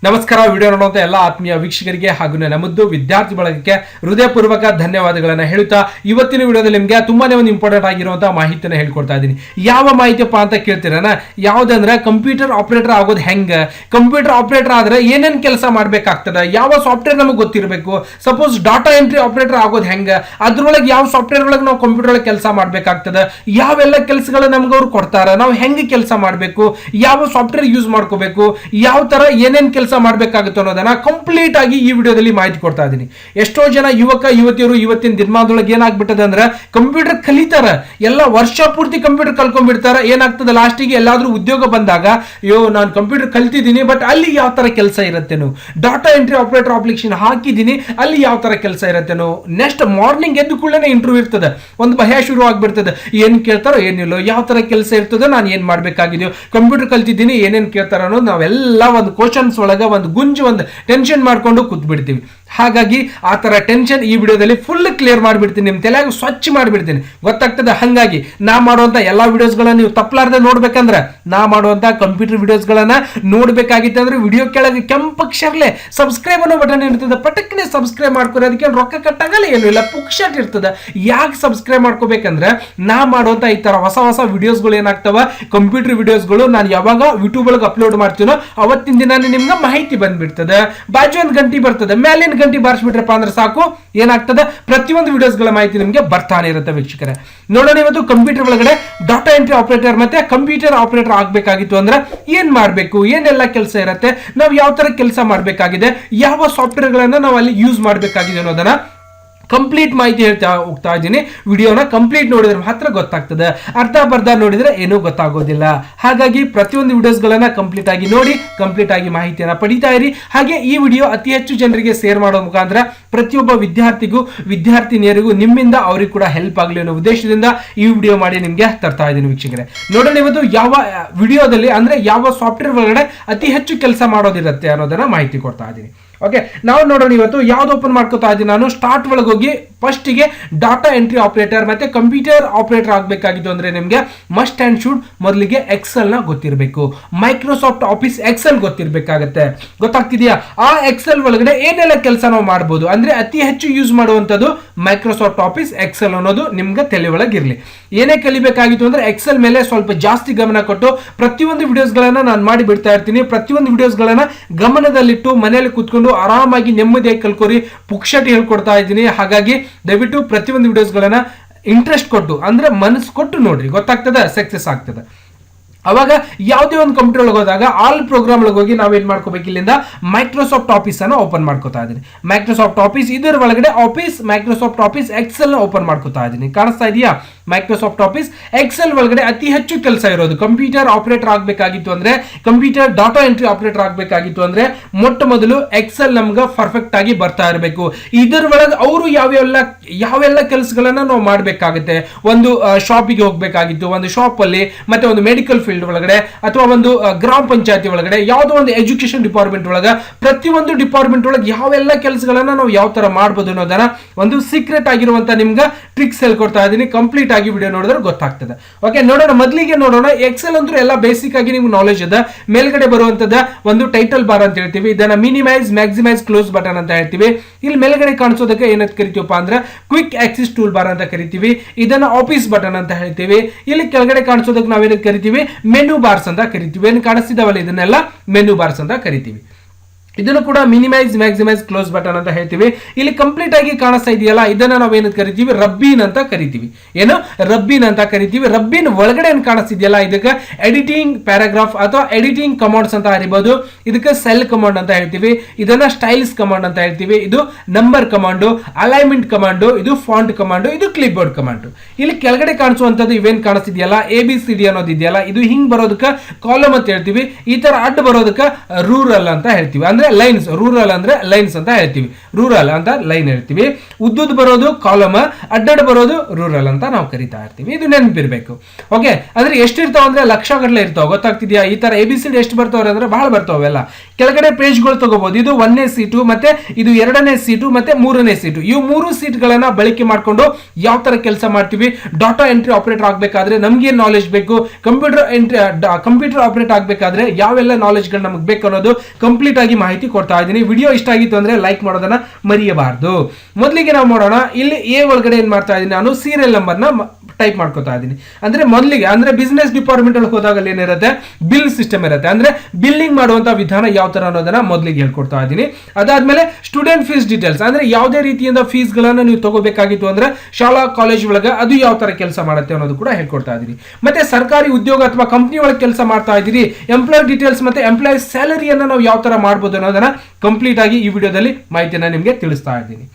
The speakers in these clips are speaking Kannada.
ನಮಸ್ಕಾರ. ವಿಡಿಯೋ ನೋಡುವಂತ ಎಲ್ಲ ಆತ್ಮೀಯ ವೀಕ್ಷಕರಿಗೆ ಹಾಗೂ ನಮ್ಮದು ವಿದ್ಯಾರ್ಥಿ ಬಳಗಕ್ಕೆ ಹೃದಯಪೂರ್ವಕ ಧನ್ಯವಾದಗಳನ್ನ ಹೇಳುತ್ತಾ ಇವತ್ತಿನ ವಿಡಿಯೋದಲ್ಲಿ ನಿಮಗೆ ತುಂಬಾನೇ ಒಂದು ಇಂಪಾರ್ಟೆಂಟ್ ಆಗಿರುವಂತಹ ಮಾಹಿತಿಯನ್ನು ಹೇಳ್ಕೊಡ್ತಾ ಇದ್ದೀನಿ. ಯಾವ ಮಾಹಿತಿಯಪ್ಪ ಅಂತ ಕೇಳ್ತೀರನ, ಯಾವ್ದಂದ್ರೆ ಕಂಪ್ಯೂಟರ್ ಆಪರೇಟರ್ ಆಗೋದು ಹೆಂಗ, ಕಂಪ್ಯೂಟರ್ ಆಪರೇಟರ್ ಆದ್ರೆ ಏನೇನ್ ಕೆಲಸ ಮಾಡ್ಬೇಕಾಗ್ತದೆ, ಯಾವ ಸಾಫ್ಟ್ವೇರ್ ನಮಗೆ ಗೊತ್ತಿರಬೇಕು, ಸಪೋಸ್ ಡಾಟಾ ಎಂಟ್ರಿ ಆಪರೇಟರ್ ಆಗೋದು ಹೆಂಗ, ಅದ್ರೊಳಗೆ ಯಾವ ಸಾಫ್ಟ್ವೇರ್ ಒಳಗೆ ನಾವು ಕಂಪ್ಯೂಟರ್ ಒಳಗೆ ಕೆಲಸ ಮಾಡ್ಬೇಕಾಗ್ತದೆ, ಯಾವೆಲ್ಲ ಕೆಲಸಗಳು ನಮ್ಗೆ ಅವ್ರು ಕೊಡ್ತಾರ, ನಾವು ಹೆಂಗೆ ಕೆಲಸ ಮಾಡಬೇಕು, ಯಾವ ಸಾಫ್ಟ್ವೇರ್ ಯೂಸ್ ಮಾಡ್ಕೋಬೇಕು, ಯಾವ ತರ ಏನೇನ್ ಕೆಲಸ ಮಾಡಬೇಕಾಗುತ್ತೆ ಅನ್ನೋದನ್ನ ಕಂಪ್ಲೀಟ್ ಆಗಿ ಈ ವಿಡಿಯೋದಲ್ಲಿ ಮಾಹಿತಿ ಕೊಡ್ತಾ ಇದ್ದೀನಿ. ಎಷ್ಟೋ ಜನ ಯುವಕ ಯುವತಿಯರು ಇವತ್ತಿನ ದಿನಮಾನದೊಳಗೆ ಏನಾಗ್ಬಿಟ್ಟದೆ ಅಂದ್ರೆ ಕಂಪ್ಯೂಟರ್ ಕಲಿತಾರ, ಎಲ್ಲ ವರ್ಷ ಪೂರ್ತಿ ಕಂಪ್ಯೂಟರ್ ಕಲ್ಕೊಂಡ್ಬಿಡ್ತಾರ. ಏನಾಗ್ತದೆ ಲಾಸ್ಟಿಗೆ ಎಲ್ಲಾದ್ರೂ ಉದ್ಯೋಗ ಬಂದಾಗ, ಅಯ್ಯೋ ನಾನು ಕಂಪ್ಯೂಟರ್ ಕಲ್ತಿದ್ದೀನಿ ಬಟ್ ಅಲ್ಲಿ ಯಾವ ತರ ಕೆಲಸ ಇರುತ್ತೇನೋ, ಡಾಟಾ ಎಂಟ್ರಿ ಆಪರೇಟರ್ ಅಪ್ಲಿಕೇಶನ್ ಹಾಕಿದ್ದೀನಿ ಅಲ್ಲಿ ಯಾವ ತರ ಕೆಲಸ ಇರುತ್ತೇನೋ, ನೆಕ್ಸ್ಟ್ ಮಾರ್ನಿಂಗ್ ಎದ್ದು ಕೂಡಲೇ ಇಂಟರ್ವ್ಯೂ ಇರ್ತದೆ, ಒಂದು ಭಯ ಶುರು ಆಗ್ಬಿಡ್ತದೆ. ಏನ್ ಕೇಳ್ತಾರೋ ಏನಿಲ್ಲೋ, ಯಾವ ತರ ಕೆಲಸ ಇರ್ತದೆ, ನಾನು ಏನ್ ಮಾಡ್ಬೇಕಾಗಿದೆಯೋ, ಕಂಪ್ಯೂಟರ್ ಕಲ್ತಿದ್ದೀನಿ ಏನೇನ್ ಕೇಳ್ತಾರ ಅನ್ನೋದು ನಾವೆಲ್ಲ ಒಂದು ಕ್ವಶನ್ಸ್ ಒಳಗ ಒಂದು ಗುಂಜು ಒಂದು ಟೆನ್ಷನ್ ಮಾಡ್ಕೊಂಡು ಕೂತ್ ಬಿಡ್ತೀವಿ. ಹಾಗಾಗಿ ಆ ತರ ಟೆನ್ಷನ್ ಈ ವಿಡಿಯೋದಲ್ಲಿ ಫುಲ್ ಕ್ಲಿಯರ್ ಮಾಡಿಬಿಡ್ತೀನಿ, ನಿಮ್ ತಲೆಯಾಗ ಸ್ವಚ್ಛ ಮಾಡಿಬಿಡ್ತೀನಿ, ಗೊತ್ತಾಗ್ತದೆ. ಹಾಗಾಗಿ ನಾ ಮಾಡುವಂತ ಎಲ್ಲಾ ವಿಡಿಯೋಸ್ಗಳನ್ನ ನೀವು ತಪ್ಪಲಾರ್ದೆ ನೋಡ್ಬೇಕಂದ್ರೆ, ನಾ ಮಾಡುವಂತ ಕಂಪ್ಯೂಟರ್ ವಿಡಿಯೋಸ್ಗಳನ್ನ ನೋಡ್ಬೇಕಾಗಿತ್ತು ಅಂದ್ರೆ ವಿಡಿಯೋ ಕೆಳಗೆ ಕೆಂಪಕ್ಷರಲೆ ಸಬ್ಸ್ಕ್ರೈಬ್ ಅನ್ನೋ ಬಟನ್ ಇರ್ತದೆ, ಪಟಕ್ನೆ ಸಬ್ಸ್ಕ್ರೈಬ್ ಮಾಡ್ಕೊರಿ. ಅದಕ್ಕೆ ರೊಕ್ಕ ಕಟ್ಟಾಗಲ್ಲ, ಏನು ಇಲ್ಲ, ಪುಕ್ಷಟ್ ಇರ್ತದೆ. ಯಾಕೆ ಸಬ್ಸ್ಕ್ರೈಬ್ ಮಾಡ್ಕೋಬೇಕಂದ್ರೆ ನಾ ಮಾಡುವಂತ ಈ ತರ ಹೊಸ ಹೊಸ ವಿಡಿಯೋಸ್ಗಳು ಏನಾಗ್ತಾವ, ಕಂಪ್ಯೂಟರ್ ವಿಡಿಯೋಸ್ಗಳು ನಾನು ಯಾವಾಗ ಯೂಟ್ಯೂಬ್ ಒಳಗೆ ಅಪ್ಲೋಡ್ ಮಾಡ್ತೀನೋ ಅವತ್ತಿನ ದಿನ ನಿಮ್ಗೆ ಮಾಹಿತಿ ಬಂದ್ಬಿಡ್ತದೆ. ಬಾಜು ಒಂದು ಗಂಟೆ ಬರ್ತದೆ, ಮೇಲಿನ ಗಂಟೆ ಬಾರಿಸ್ಬಿಟ್ರಪ್ಪ ಅಂದ್ರೆ ಸಾಕು, ಏನಾಗ್ತದೆ ಪ್ರತಿಯೊಂದು ವಿಡಿಯೋಸ್ಗಳ ಮಾಹಿತಿ ನಿಮಗೆ ಬರ್ತಾನೆ ಇರುತ್ತೆ. ವೀಕ್ಷಕರೇ ನೋಡೋಣ, ಇವತ್ತು ಕಂಪ್ಯೂಟರ್ ಒಳಗಡೆ ಡಾಟಾ ಎಂಟ್ರಿ ಆಪರೇಟರ್ ಮತ್ತೆ ಕಂಪ್ಯೂಟರ್ ಆಪರೇಟರ್ ಆಗ್ಬೇಕಾಗಿತ್ತು ಅಂದ್ರೆ ಏನ್ ಮಾಡ್ಬೇಕು, ಏನೆಲ್ಲ ಕೆಲಸ ಇರುತ್ತೆ, ನಾವು ಯಾವ ತರ ಕೆಲಸ ಮಾಡ್ಬೇಕಾಗಿದೆ, ಯಾವ ಸಾಫ್ಟ್ವೇರ್ ಗಳನ್ನ ನಾವು ಅಲ್ಲಿ ಯೂಸ್ ಮಾಡ್ಬೇಕಾಗಿದೆ ಅನ್ನೋದನ್ನ ಕಂಪ್ಲೀಟ್ ಮಾಹಿತಿ ಹೇಳ್ತಾ ಹೋಗ್ತಾ ಇದ್ದೀನಿ. ವಿಡಿಯೋನ ಕಂಪ್ಲೀಟ್ ನೋಡಿದ್ರೆ ಮಾತ್ರ ಗೊತ್ತಾಗ್ತದೆ, ಅರ್ಧ ಬರ್ಧ ನೋಡಿದ್ರೆ ಏನೂ ಗೊತ್ತಾಗೋದಿಲ್ಲ. ಹಾಗಾಗಿ ಪ್ರತಿಯೊಂದು ವಿಡಿಯೋಸ್ಗಳನ್ನ ಕಂಪ್ಲೀಟ್ ಆಗಿ ನೋಡಿ, ಕಂಪ್ಲೀಟ್ ಆಗಿ ಮಾಹಿತಿಯನ್ನ ಪಡಿತಾ ಇರಿ. ಹಾಗೆ ಈ ವಿಡಿಯೋ ಅತಿ ಹೆಚ್ಚು ಜನರಿಗೆ ಶೇರ್ ಮಾಡೋ ಮುಖಾಂತರ ಪ್ರತಿಯೊಬ್ಬ ವಿದ್ಯಾರ್ಥಿಗೂ ವಿದ್ಯಾರ್ಥಿನಿಯರಿಗೂ ನಿಮ್ಮಿಂದ ಅವ್ರಿಗೆ ಕೂಡ ಹೆಲ್ಪ್ ಆಗಲಿ ಅನ್ನೋ ಉದ್ದೇಶದಿಂದ ಈ ವಿಡಿಯೋ ಮಾಡಿ ನಿಮ್ಗೆ ತರ್ತಾ ಇದ್ದೀನಿ. ವೀಕ್ಷಕರೇ ನೋಡೋಣ, ಇವತ್ತು ಯಾವ ವಿಡಿಯೋದಲ್ಲಿ ಅಂದ್ರೆ ಯಾವ ಸಾಫ್ಟ್ವೇರ್ ಒಳಗಡೆ ಅತಿ ಹೆಚ್ಚು ಕೆಲಸ ಮಾಡೋದಿರುತ್ತೆ ಅನ್ನೋದನ್ನ ಮಾಹಿತಿ ಕೊಡ್ತಾ ಇದ್ದೀನಿ. ಓಕೆ, ನಾವು ನೋಡೋಣ ಇವತ್ತು ಯಾವ್ದು ಓಪನ್ ಮಾಡ್ಕೋತಾ ಇದ್ದೀನಿ. ನಾನು ಸ್ಟಾರ್ಟ್ ಒಳಗೆ ಹೋಗಿ ಫಸ್ಟಿಗೆ ಡಾಟಾ ಎಂಟ್ರಿ ಆಪರೇಟರ್ ಮತ್ತೆ ಕಂಪ್ಯೂಟರ್ ಆಪರೇಟರ್ ಆಗಬೇಕಾಗಿತ್ತು ಅಂದ್ರೆ ನಿಮಗೆ ಮಸ್ಟ್ ಅಂಡ್ ಶುಡ್ ಮೊದಲಿಗೆ ಎಕ್ಸೆಲ್ ನ ಗೊತ್ತಿರಬೇಕು, ಮೈಕ್ರೋಸಾಫ್ಟ್ ಆಫೀಸ್ ಎಕ್ಸೆಲ್ ಗೊತ್ತಿರಬೇಕಾಗತ್ತೆ. ಗೊತ್ತಾಗ್ತಿದೆಯಾ? ಆ ಎಕ್ಸೆಲ್ ಒಳಗಡೆ ಏನೆಲ್ಲ ಕೆಲಸ ನಾವು ಮಾಡಬಹುದು ಅಂದ್ರೆ ಅತಿ ಹೆಚ್ಚು ಯೂಸ್ ಮಾಡುವಂತದ್ದು ಮೈಕ್ರೋಸಾಫ್ಟ್ ಆಫೀಸ್ ಎಕ್ಸೆಲ್ ಅನ್ನೋದು ನಿಮ್ಗೆ ತಲೆ ಒಳಗಿರ್ಲಿ. ಏನೇ ಕಲಿಬೇಕಾಗಿತ್ತು ಅಂದ್ರೆ ಎಕ್ಸೆಲ್ ಮೇಲೆ ಸ್ವಲ್ಪ ಜಾಸ್ತಿ ಗಮನ ಕೊಟ್ಟು ಪ್ರತಿಯೊಂದು ವಿಡಿಯೋಸ್ಗಳನ್ನ ನಾನು ಮಾಡಿ ಬಿಡ್ತಾ ಇರ್ತೀನಿ. ಪ್ರತಿಯೊಂದು ವಿಡಿಯೋಸ್ಗಳನ್ನ ಗಮನದಲ್ಲಿಟ್ಟು ಮನೆಯಲ್ಲಿ ಕೂತ್ಕೊಂಡು ಆರಾಮಾಗಿ ನೆಮ್ಮದಿಯಾಗಿ ಕಲ್ಕೋರಿ, ಪುಕ್ಷಟಿ ಹೇಳ್ಕೊಡ್ತಾ ಇದ್ದೀನಿ. ಹಾಗಾಗಿ ದಯವಿಟ್ಟು ಪ್ರತಿಯೊಂದು ವಿಡಿಯೋಸ್ಗಳನ್ನ ಇಂಟ್ರೆಸ್ಟ್ ಕೊಟ್ಟು ಅಂದ್ರೆ ಮನಸ್ಸು ಕೊಟ್ಟು ನೋಡ್ರಿ, ಗೊತ್ತಾಗ್ತದೆ, ಸಕ್ಸಸ್ ಆಗ್ತದೆ. ಅವಾಗ ಯಾವುದೇ ಒಂದು ಕಂಪ್ಯೂಟರ್ ಒಳಗೆ ಹೋದಾಗ ಆಲ್ ಪ್ರೋಗ್ರಾಮ್ ಒಳಗೆ ಹೋಗಿ ನಾವೇನ್ ಮಾಡ್ಕೋಬೇಕು, ಇಲ್ಲಿಂದ ಮೈಕ್ರೋಸಾಫ್ಟ್ ಆಫೀಸ್ ಅನ್ನ ಓಪನ್ ಮಾಡ್ಕೋತಾ ಇದ್ದೀನಿ. ಮೈಕ್ರೋಸಾಫ್ಟ್ ಆಫೀಸ್ ಇದರ ಒಳಗಡೆ ಆಫೀಸ್ ಮೈಕ್ರೋಸಾಫ್ಟ್ ಆಫೀಸ್ ಎಕ್ಸೆಲ್ ನ ಓಪನ್ ಮಾಡ್ಕೋತಾ ಇದ್ದೀನಿ. ಕಾಣಿಸ್ತಾ ಇದೆಯಾ? ಮೈಕ್ರೋಸಾಫ್ಟ್ ಆಫೀಸ್ ಎಕ್ಸೆಲ್ ಒಳಗಡೆ ಅತಿ ಹೆಚ್ಚು ಕೆಲಸ ಇರೋದು ಕಂಪ್ಯೂಟರ್ ಆಪರೇಟರ್ ಆಗಬೇಕಾಗಿತ್ತು ಅಂದ್ರೆ, ಕಂಪ್ಯೂಟರ್ ಡಾಟಾ ಎಂಟ್ರಿ ಆಪರೇಟರ್ ಆಗಬೇಕಾಗಿತ್ತು ಅಂದ್ರೆ ಮೊಟ್ಟ ಮೊದಲು ಎಕ್ಸೆಲ್ ನಮ್ಗೆ ಪರ್ಫೆಕ್ಟ್ ಆಗಿ ಬರ್ತಾ ಇರಬೇಕು. ಇದರ ಒಳಗೆ ಅವರು ಯಾವೆಲ್ಲ ಕೆಲಸಗಳನ್ನ ನಾವು ಮಾಡಬೇಕಾಗುತ್ತೆ. ಒಂದು ಶಾಪಿಗೆ ಹೋಗ್ಬೇಕಾಗಿತ್ತು, ಒಂದು ಶಾಪ್ ಅಲ್ಲಿ, ಮತ್ತೆ ಒಂದು ಮೆಡಿಕಲ್ ಫೀಲ್ಡ್ ಒಳಗಡೆ, ಅಥವಾ ಒಂದು ಗ್ರಾಮ ಪಂಚಾಯತಿ ಒಳಗಡೆ, ಯಾವುದೋ ಒಂದು ಎಜುಕೇಶನ್ ಡಿಪಾರ್ಟ್ಮೆಂಟ್ ಒಳಗ, ಪ್ರತಿಯೊಂದು ಡಿಪಾರ್ಟ್ಮೆಂಟ್ ಒಳಗೆ ಯಾವೆಲ್ಲ ಕೆಲಸಗಳನ್ನ ನಾವು ಯಾವ ತರ ಮಾಡಬಹುದು ಅನ್ನೋದನ್ನ ಒಂದು ಸೀಕ್ರೆಟ್ ಆಗಿರುವಂತ ನಿಮ್ಗೆ ಟ್ರಿಕ್ಸ್ ಹೇಳ್ಕೊಡ್ತಾ ಇದ್ದೀನಿ. ಕಂಪ್ಲೀಟ್ ಆಗಿ ವಿಡಿಯೋ ನೋಡಿದ್ರೆ ಗೊತ್ತಾಗ್ತದೆ. ಓಕೆ, ನೋಡೋಣ. ಮೊದಲಿಗೆ ನೋಡೋಣ, ಎಕ್ಸೆಲ್ ಅಂದ್ರೆ ಎಲ್ಲ ಬೇಸಿಕ್ ಆಗಿ ನಿಮ್ಗೆ ನಾಲೆಜ್ ಅದ. ಮೇಲ್ಗಡೆ ಬರುವಂತದ ಒಂದು ಟೈಟಲ್ ಬಾರ್ ಅಂತ ಹೇಳ್ತೀವಿ, ಇದನ್ನ ಮಿನಿಮೈಸ್ ಮ್ಯಾಕ್ಸಿಮೈಸ್ ಕ್ಲೋಸ್ ಬಟನ್ ಅಂತ ಹೇಳ್ತೀವಿ. ಇಲ್ಲಿ ಮೇಲ್ಗಡೆ ಕಾಣಿಸೋದಕ್ಕೆ ಏನಂತ ಕರಿತೀವಪ್ಪ ಅಂದ್ರೆ ಕ್ವಿಕ್ ಆಕ್ಸಿಸ್ ಟೂಲ್ ಬಾರ್ ಅಂತ ಕರಿತೀವಿ. ಇದನ್ನ ಆಫೀಸ್ ಬಟನ್ ಅಂತ ಹೇಳ್ತೀವಿ. ಇಲ್ಲಿ ಕೆಳಗಡೆ ಕಾಣಿಸೋದಕ್ಕೆ ನಾವೇನಂತ ಕರಿತೀವಿ, ಮೆನು ಬಾರ್ಸ್ ಅಂತ ಕರಿತೀವಿ. ಏನು ಕಾಣಿಸ್ತಿದಾವಲ್ಲ ಇದನ್ನೆಲ್ಲ ಮೆನು ಬಾರ್ಸ್ ಅಂತ ಕರಿತೀವಿ. ಇದನ್ನು ಕೂಡ ಮಿನಿಮೈಸ್ ಮ್ಯಾಕ್ಸಿಮೈಸ್ ಕ್ಲೋಸ್ ಬಟನ್ ಅಂತ ಹೇಳ್ತೀವಿ. ಇಲ್ಲಿ ಕಂಪ್ಲೀಟ್ ಆಗಿ ಕಾಣಿಸ್ತಾ ಇದೆಯಲ್ಲ, ಇದನ್ನ ನಾವೇನಂತ ಕರಿತೀವಿ, ರಬ್ಬೀನ್ ಅಂತ ಕರಿತೀವಿ. ಏನು ರಬ್ಬೀನ್ ಅಂತ ಕರಿತೀವಿ. ರಬ್ಬೀನ್ ಒಳಗಡೆ ಏನ್ ಕಾಣಿಸ್ತಿದೆಯಲ್ಲ, ಇದಕ್ಕೆ ಎಡಿಟಿಂಗ್ ಪ್ಯಾರಾಗ್ರಾಫ್ ಅಥವಾ ಎಡಿಟಿಂಗ್ ಕಮಾಂಡ್ಸ್ ಅಂತ ಕರಿಬಹುದು. ಇದಕ್ಕೆ ಸೆಲ್ ಕಮಾಂಡ್ ಅಂತ ಹೇಳ್ತೀವಿ. ಇದನ್ನ ಸ್ಟೈಲ್ಸ್ ಕಮಾಂಡ್ ಅಂತ ಹೇಳ್ತೀವಿ. ಇದು ನಂಬರ್ ಕಮಾಂಡು, ಅಲೈನ್ಮೆಂಟ್ ಕಮಾಂಡು, ಇದು ಫಾಂಟ್ ಕಮಾಂಡು, ಇದು ಕ್ಲಿಪ್ ಬೋರ್ಡ್ ಕಮಾಂಡು. ಇಲ್ಲಿ ಕೆಳಗಡೆ ಕಾಣಿಸುವಂತದ್ದು ಇವೇನ್ ಕಾಣಿಸ್ತಿದೆಯಲ್ಲ, ABCD ಅನ್ನೋದು ಇದೆಯಲ್ಲ, ಇದು ಹಿಂಗ್ ಬರೋದಕ್ಕೆ ಕಾಲಮ್ ಅಂತ ಹೇಳ್ತೀವಿ. ಈ ತರ ಅಡ್ಡ ಬರೋದಕ್ಕೆ ರೂರಲ್ ಅಂತ ಹೇಳ್ತೀವಿ. ಅಂದ್ರೆ ಲೈನ್ಸ್, ರೂರಲ್ ಅಂದ್ರೆ ಲೈನ್ಸ್ ಅಂತ ಹೇಳ್ತೀವಿ, ರೂರಲ್ ಅಂತ ಲೈನ್ ಹೇಳ್ತೀವಿ. ಉದ್ದುದ್ ಬರೋದು ಕಾಲಮ್, ಅಡ್ಡಡ್ ಬರೋದು ರೂರಲ್ ಅಂತ ನಾವು ಕರಿತಾ ಇರ್ತೀವಿ. ಇದು ನೆನಪಿರ್ಬೇಕು. ಓಕೆ, ಅಂದ್ರೆ ಎಷ್ಟಿರ್ತಾವ ಅಂದ್ರೆ ಲಕ್ಷಗಟ್ಟಲೆ ಇರ್ತಾವ. ಗೊತ್ತಾಗ್ತಿದ್ಯಾ? ಈ ತರ ABCD ಎಷ್ಟು ಬರ್ತಾವ್ರೆ ಅಂದ್ರೆ ಬಹಳ ಬರ್ತಾವೆಲ್ಲ. ಕೆಳಗಡೆ ಪೇಜ್ಗಳು ತಗೋಬಹುದು. ಇದು 1ನೇ ಸೀಟು, ಮತ್ತೆ ಇದು 2ನೇ ಸೀಟು, ಮತ್ತೆ 3ನೇ ಸೀಟು. ಇವು 3 ಸೀಟ್ಗಳನ್ನ ಬಳಕೆ ಮಾಡ್ಕೊಂಡು ಯಾವ ತರ ಕೆಲಸ ಮಾಡ್ತೀವಿ. ಡಾಟಾ ಎಂಟ್ರಿ ಆಪರೇಟರ್ ಆಗ್ಬೇಕಾದ್ರೆ ನಮ್ಗೆ ಏನ್ ನಾಲೆಜ್ ಬೇಕು, ಕಂಪ್ಯೂಟರ್ ಆಪರೇಟ್ ಆಗ್ಬೇಕಾದ್ರೆ ಯಾವೆಲ್ಲ ನಾಲೆಜ್ ಗಳು ನಮಗೆ ಬೇಕು ಅನ್ನೋದು ಕಂಪ್ಲೀಟ್ ಆಗಿ ಮಾಹಿತಿ ಮಾಹಿತಿ ಕೊಡ್ತಾ ಇದ್ದೀನಿ. ವಿಡಿಯೋ ಇಷ್ಟ ಆಗಿತ್ತು ಅಂದ್ರೆ ಲೈಕ್ ಮಾಡೋದನ್ನ ಮರೆಯಬಾರ್ದು. ಮೊದಲಿಗೆ ನಾವು ಮಾಡೋಣ. ಇಲ್ಲಿ ಎ ಒಳಗಡೆ ಏನ್ ಮಾಡ್ತಾ ಇದ್ದೀನಿ, ನಾನು ಸೀರಿಯಲ್ ನಂಬರ್ನ ಟೈಪ್ ಮಾಡ್ಕೋತಾ ಇದ್ದೀನಿ. ಅಂದ್ರೆ ಮೊದಲಿಗೆ ಅಂದ್ರೆ ಬಿಸ್ನೆಸ್ ಡಿಪಾರ್ಟ್ಮೆಂಟ್ ಅಲ್ಲಿ ಹೋದಾಗ ಏನಿರುತ್ತೆ, ಬಿಲ್ ಸಿಸ್ಟಮ್ ಇರುತ್ತೆ. ಅಂದ್ರೆ ಬಿಲ್ಲಿಂಗ್ ಮಾಡುವಂತ ವಿಧಾನ ಯಾವ ತರ ಅನ್ನೋದನ್ನ ಮೊದಲಿಗೆ ಹೇಳ್ಕೊಡ್ತಾ ಇದ್ದೀನಿ. ಅದಾದ್ಮೇಲೆ ಸ್ಟೂಡೆಂಟ್ ಫೀಸ್ ಡೀಟೇಲ್ಸ್, ಅಂದ್ರೆ ಯಾವುದೇ ರೀತಿಯಿಂದ ಫೀಸ್ ಗಳನ್ನ ನೀವು ತಗೋಬೇಕಾಗಿತ್ತು ಅಂದ್ರೆ ಶಾಲಾ ಕಾಲೇಜ್ ಒಳಗೆ ಅದು ಯಾವ ತರ ಕೆಲಸ ಮಾಡುತ್ತೆ ಅನ್ನೋದು ಕೂಡ ಹೇಳ್ಕೊಡ್ತಾ ಇದ್ದೀನಿ. ಮತ್ತೆ ಸರ್ಕಾರಿ ಉದ್ಯೋಗ ಅಥವಾ ಕಂಪನಿ ಒಳಗೆ ಕೆಲಸ ಮಾಡ್ತಾ ಇದ್ದೀರಿ, ಎಂಪ್ಲಾಯ್ ಡೀಟೇಲ್ಸ್ ಮತ್ತೆ ಎಂಪ್ಲಾಯ್ ಸ್ಯಾಲರಿಯನ್ನ ನಾವು ಯಾವ ತರ ಮಾಡಬಹುದು ಅನ್ನೋದನ್ನ ಕಂಪ್ಲೀಟ್ ಆಗಿ ಈ ವಿಡಿಯೋದಲ್ಲಿ ಮಾಹಿತಿಯನ್ನ ನಿಮಗೆ ತಿಳಿಸ್ತಾ ಇದ್ದೀನಿ.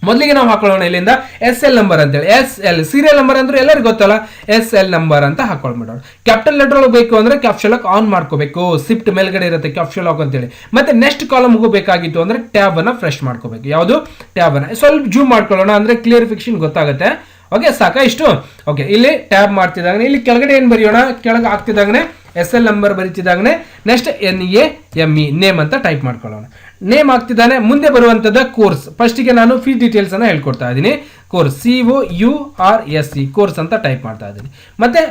ಮೊದಲಿಗೆ ನಾವು ಹಾಕೊಳ್ಳೋಣ ಇಲ್ಲಿಂದ SL ನಂಬರ್ ಅಂತೇಳಿ. SL ಸೀರಿಯಲ್ ನಂಬರ್ ಅಂದ್ರೆ ಎಲ್ಲರಿಗೂ ಗೊತ್ತಲ್ಲ, SL ನಂಬರ್ ಅಂತ ಹಾಕೊಳ್ಬಿಡೋಣ. ಕ್ಯಾಪಿಟಲ್ ಲೆಟರ್ ಬೇಕು ಅಂದ್ರೆ ಕ್ಯಾಪ್ಷನ್ ಲಾಕ್ ಆನ್ ಮಾಡ್ಕೋಬೇಕು. ಶಿಫ್ಟ್ ಮೇಲ್ಗಡೆ ಇರುತ್ತೆ ಕ್ಯಾಪ್ಷನ್ ಲಾಕ್ ಅಂತೇಳಿ. ಮತ್ತೆ ನೆಕ್ಸ್ಟ್ ಕಾಲಮ್ ಹೋಗಬೇಕಾಗಿತ್ತು ಅಂದ್ರೆ ಟ್ಯಾಬ್ ಅನ್ನ ಫ್ರೆಶ್ ಮಾಡ್ಕೋಬೇಕು. ಯಾವುದು ಟ್ಯಾಬ್ ಅನ್ನ ಸ್ವಲ್ಪ ಜೂಮ್ ಮಾಡ್ಕೊಳ್ಳೋಣ, ಅಂದ್ರೆ ಕ್ಲಿಯರಿಫಿಕೇಶನ್ ಗೊತ್ತಾಗುತ್ತೆ. ಓಕೆ, ಸಾಕಾ ಇಷ್ಟು? ಓಕೆ, ಇಲ್ಲಿ ಟ್ಯಾಬ್ ಮಾಡ್ತಿದ್ದಾಗನೆ ಇಲ್ಲಿ ಕೆಳಗಡೆ ಏನ್ ಬರೆಯೋಣ, ಕೆಳಗೆ ಆಗ್ತಿದ್ದಾಗನೆ SL ನಂಬರ್ ಬರೀತಿದ್ದಾಗನೆ ನೆಕ್ಸ್ಟ್ NAME ನೇಮ್ ಅಂತ ಟೈಪ್ ಮಾಡ್ಕೊಳ್ಳೋಣ. ನೇಮ್ ಆಗ್ತಿದ್ದಾನೆ. ಮುಂದೆ ಬರುವಂತದ ಕೋರ್ಸ್, ಫಸ್ಟಿಗೆ ನಾನು ಫೀಸ್ ಡೀಟೇಲ್ಸ್ ಅನ್ನ ಹೇಳ್ಕೊಡ್ತಾ ಇದ್ದೀನಿ. ಕೋರ್ಸ್ COURSE ಕೋರ್ಸ್ ಅಂತ ಟೈಪ್ ಮಾಡ್ತಾ ಇದ್ದೀನಿ. ಮತ್ತೆ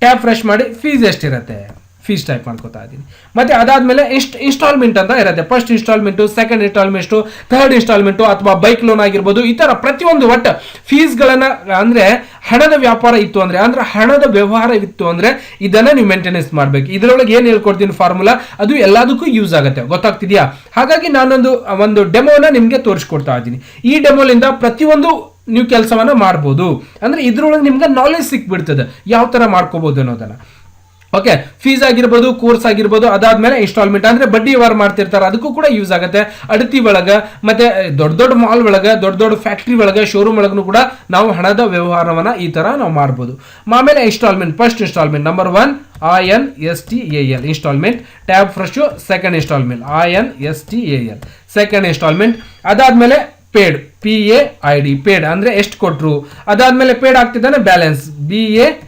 ಟ್ಯಾಬ್ ಫ್ರೆಶ್ ಮಾಡಿ ಫೀಸ್ ಎಷ್ಟಿರುತ್ತೆ ಫೀಸ್ ಟೈಪ್ ಮಾಡ್ಕೋತಾ ಇದ್ದೀನಿ. ಮತ್ತೆ ಅದಾದ್ಮೇಲೆ ಇನ್ಸ್ಟಾಲ್ಮೆಂಟ್ ಅಂತ ಇರುತ್ತೆ. First instalment, second instalment, third instalment ಅಥವಾ ಬೈಕ್ ಲೋನ್ ಆಗಿರ್ಬೋದು. ಈ ತರ ಪ್ರತಿಯೊಂದು ಒಟ್ಟು ಫೀಸ್ಗಳನ್ನ ಅಂದ್ರೆ ಹಣದ ವ್ಯಾಪಾರ ಇತ್ತು ಅಂದ್ರೆ ಹಣದ ವ್ಯವಹಾರ ಇತ್ತು ಅಂದ್ರೆ ಇದನ್ನ ನೀವು ಮೇಂಟೆನೆನ್ಸ್ ಮಾಡ್ಬೇಕು. ಇದರೊಳಗೆ ಏನ್ ಹೇಳ್ಕೊಡ್ತೀನಿ ಫಾರ್ಮುಲಾ, ಅದು ಎಲ್ಲದಕ್ಕೂ ಯೂಸ್ ಆಗುತ್ತೆ. ಗೊತ್ತಾಗ್ತಿದ್ಯಾ? ಹಾಗಾಗಿ ನಾನೊಂದು ಡೆಮೋನ ನಿಮ್ಗೆ ತೋರಿಸ್ಕೊಡ್ತಾ ಇದ್ದೀನಿ. ಈ ಡೆಮೋಲಿಂದ ಪ್ರತಿಯೊಂದು ನೀವು ಕೆಲಸವನ್ನ ಮಾಡ್ಬೋದು. ಅಂದ್ರೆ ಇದ್ರೊಳಗೆ ನಿಮ್ಗೆ ನಾಲೆಜ್ ಸಿಕ್ಬಿಡ್ತದೆ ಯಾವ ತರ ಮಾಡ್ಕೋಬಹುದು ಅನ್ನೋದನ್ನ. ಓಕೆ, ಫೀಸ್ ಆಗಿರ್ಬೋದು, ಕೋರ್ಸ್ ಆಗಿರ್ಬೋದು, ಅದಾದ್ಮೇಲೆ ಇನ್ಸ್ಟಾಲ್ಮೆಂಟ್ ಅಂದ್ರೆ ಬಡ್ಡಿ ವ್ಯವಹಾರ ಮಾಡ್ತಿರ್ತಾರೆ, ಅದಕ್ಕೂ ಕೂಡ ಯೂಸ್ ಆಗುತ್ತೆ. ಅಡತಿ ಒಳಗ ಮತ್ತೆ ದೊಡ್ಡ ದೊಡ್ಡ ಮಾಲ್ ಒಳಗ, ದೊಡ್ಡ ದೊಡ್ಡ ಫ್ಯಾಕ್ಟ್ರಿ ಒಳಗ, ಶೋರೂಮ್ ಒಳಗೂ ಕೂಡ ನಾವು ಹಣದ ವ್ಯವಹಾರವನ್ನ ಈ ತರ ನಾವು ಮಾಡ್ಬೋದು. ಆಮೇಲೆ instalment, first instalment number 1 INSTAL instalment. Tab fresh second instalment INSTAL second instalment. ಅದಾದ್ಮೇಲೆ ಪೇಡ್ PAID ಪೇಡ್ ಅಂದ್ರೆ ಎಷ್ಟು ಕೊಟ್ರು. ಅದಾದ್ಮೇಲೆ ಪೇಡ್ ಆಗ್ತಿದ್ದಾನೆ ಬ್ಯಾಲೆನ್ಸ್ BALANCE